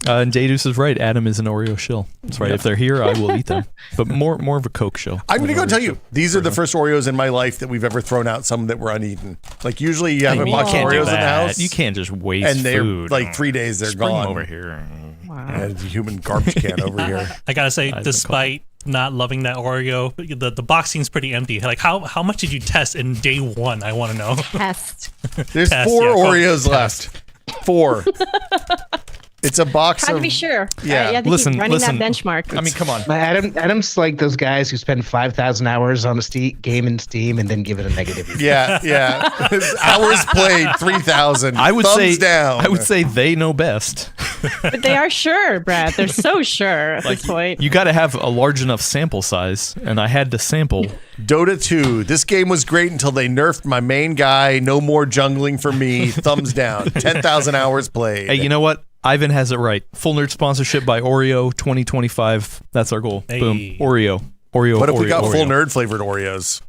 And Daedus is right. Adam is an Oreo shill. That's right. Yeah. If they're here, I will eat them. But more of a Coke shill. I'm going to go Oreo tell shill. you, these are the first Oreos in my life that we've ever thrown out, some that were uneaten. Like usually you have a You box of can't do Oreos in the that. house. You can't just waste and they're food. like 3 days, they're Just bring them gone. over here. Wow. Yeah, it's a human garbage can over here. I gotta say, been despite not loving that Oreo, the box seems pretty empty. Like how much did you test in day one? I want to know. Test. There's Test, 4 yeah, Oreos left. 4. It's a box Had of. to be sure. Yeah. You have to Listen, keep running listen. that benchmark. I mean, come on. Adam's like those guys who spend 5,000 hours on a game in Steam and then give it a negative review. Yeah. Hours played 3,000. I would Thumbs say down. I would say they know best. But they are sure, Brad. They're so sure at this point. You got to have a large enough sample size, and I had to sample. Dota 2. This game was great until they nerfed my main guy. No more jungling for me. Thumbs down. 10,000 hours played. Hey, you know what? Ivan has it right. Full Nerd sponsorship by Oreo 2025. That's our goal. Hey. Boom. Oreo. What if we Oreo, got Oreo. full nerd flavored Oreos?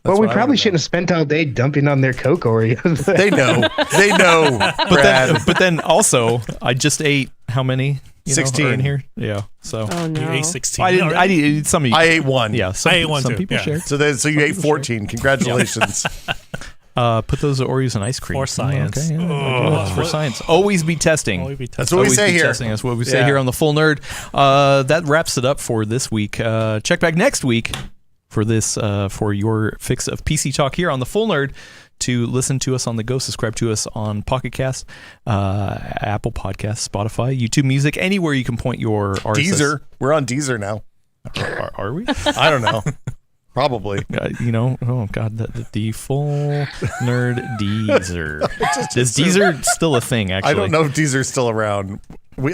Well, we what I probably wanna shouldn't have spent all day dumping on their Coke Oreos. They know, Brad. But then also, I just ate how many? 16 in here. Yeah. So Oh no. You ate 16. I didn't. already? I did some of you. I ate one. Yeah. Some, I ate one some too, people yeah. shared. So you ate 14. Congratulations. Put those Oreos in ice cream. For science. Okay, yeah, for science. Always be testing. Always be That's tested. what we Always say be here. testing. That's what we say Yeah. here on the Full Nerd. That wraps it up for this week. Check back next week for this for your fix of PC talk here on the Full Nerd. To listen to us on the go, subscribe to us on Pocket Cast, Apple Podcasts, Spotify, YouTube Music, anywhere you can point your RSS. Deezer. We're on Deezer now. Are we? I don't know. Probably. Oh God, the Full Nerd Deezer. Is Deezer still a thing? Actually, I don't know if Deezer's still around. My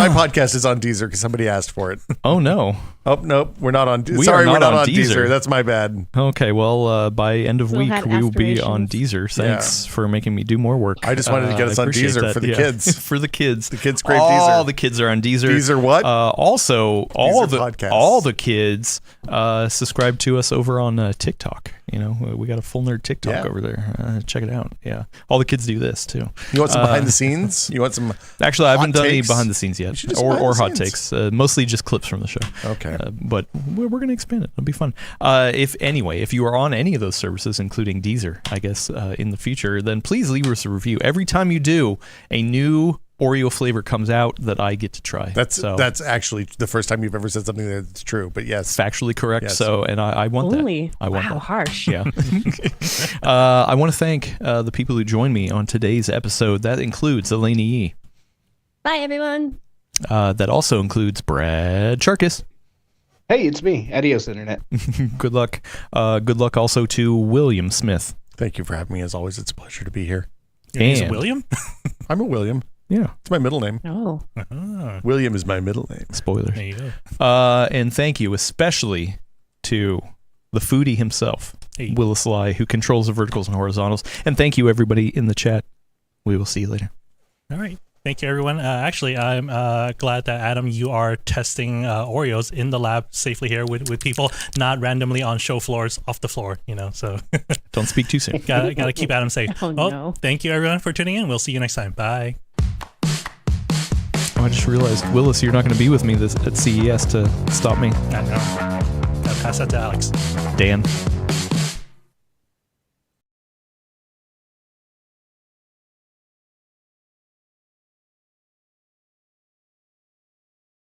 podcast is on Deezer because somebody asked for it. Oh no. Oh nope, we're not on. We Sorry, are we're not not on on Deezer. Deezer. That's my bad. Okay, well, by end of Still week had we will be on aspirations. Deezer. Thanks for making me do more work. I just wanted to get us I on appreciate Deezer that. for the Yeah. kids. For the kids. The kids crave All Deezer. the kids are on Deezer. Deezer what? Also, all Deezer the podcasts. kids subscribe to us over on TikTok. We got a Full Nerd TikTok Yeah. over there. Check it out. Yeah, all the kids do this too. You want some behind the scenes? You want some? Actually, I haven't hot done any takes? behind the scenes You yet, should do or some behind the hot scenes. takes. Mostly just clips from the show. Okay. But we're going to expand it. It'll be fun. If you are on any of those services, including Deezer, I guess in the future, then please leave us a review. Every time you do, a new Oreo flavor comes out that I get to try. That's actually the first time you've ever said something that's true. But yes, factually correct. Yes. So, and I want Only. that. I want Wow, that. harsh. Yeah. I want to thank the people who joined me on today's episode. That includes Eleni Yee. Bye, everyone. That also includes Brad Charkis. Hey, it's me. Adios, Internet. Good luck. Good luck also to William Smith. thank you for having me. As always, it's a pleasure to be here. Your name's And- William? I'm a William. Yeah. It's my middle name. Oh. Ah, William is my middle name. Spoilers. there you go. And thank you especially to the foodie himself, Hey. Willis Lai, who controls the verticals and horizontals. And thank you, everybody in the chat. We will see you later. All right. Thank you, everyone. Actually, I'm glad that, Adam, you are testing Oreos in the lab safely here with people, not randomly on show floors off the floor, So Don't speak too soon. gotta keep Adam safe. Oh, well, no. thank you, everyone, for tuning in. We'll see you next time. Bye. Oh, I just realized, Willis, you're not going to be with me at CES to stop me. I know. Gotta pass that to Alex. Dan.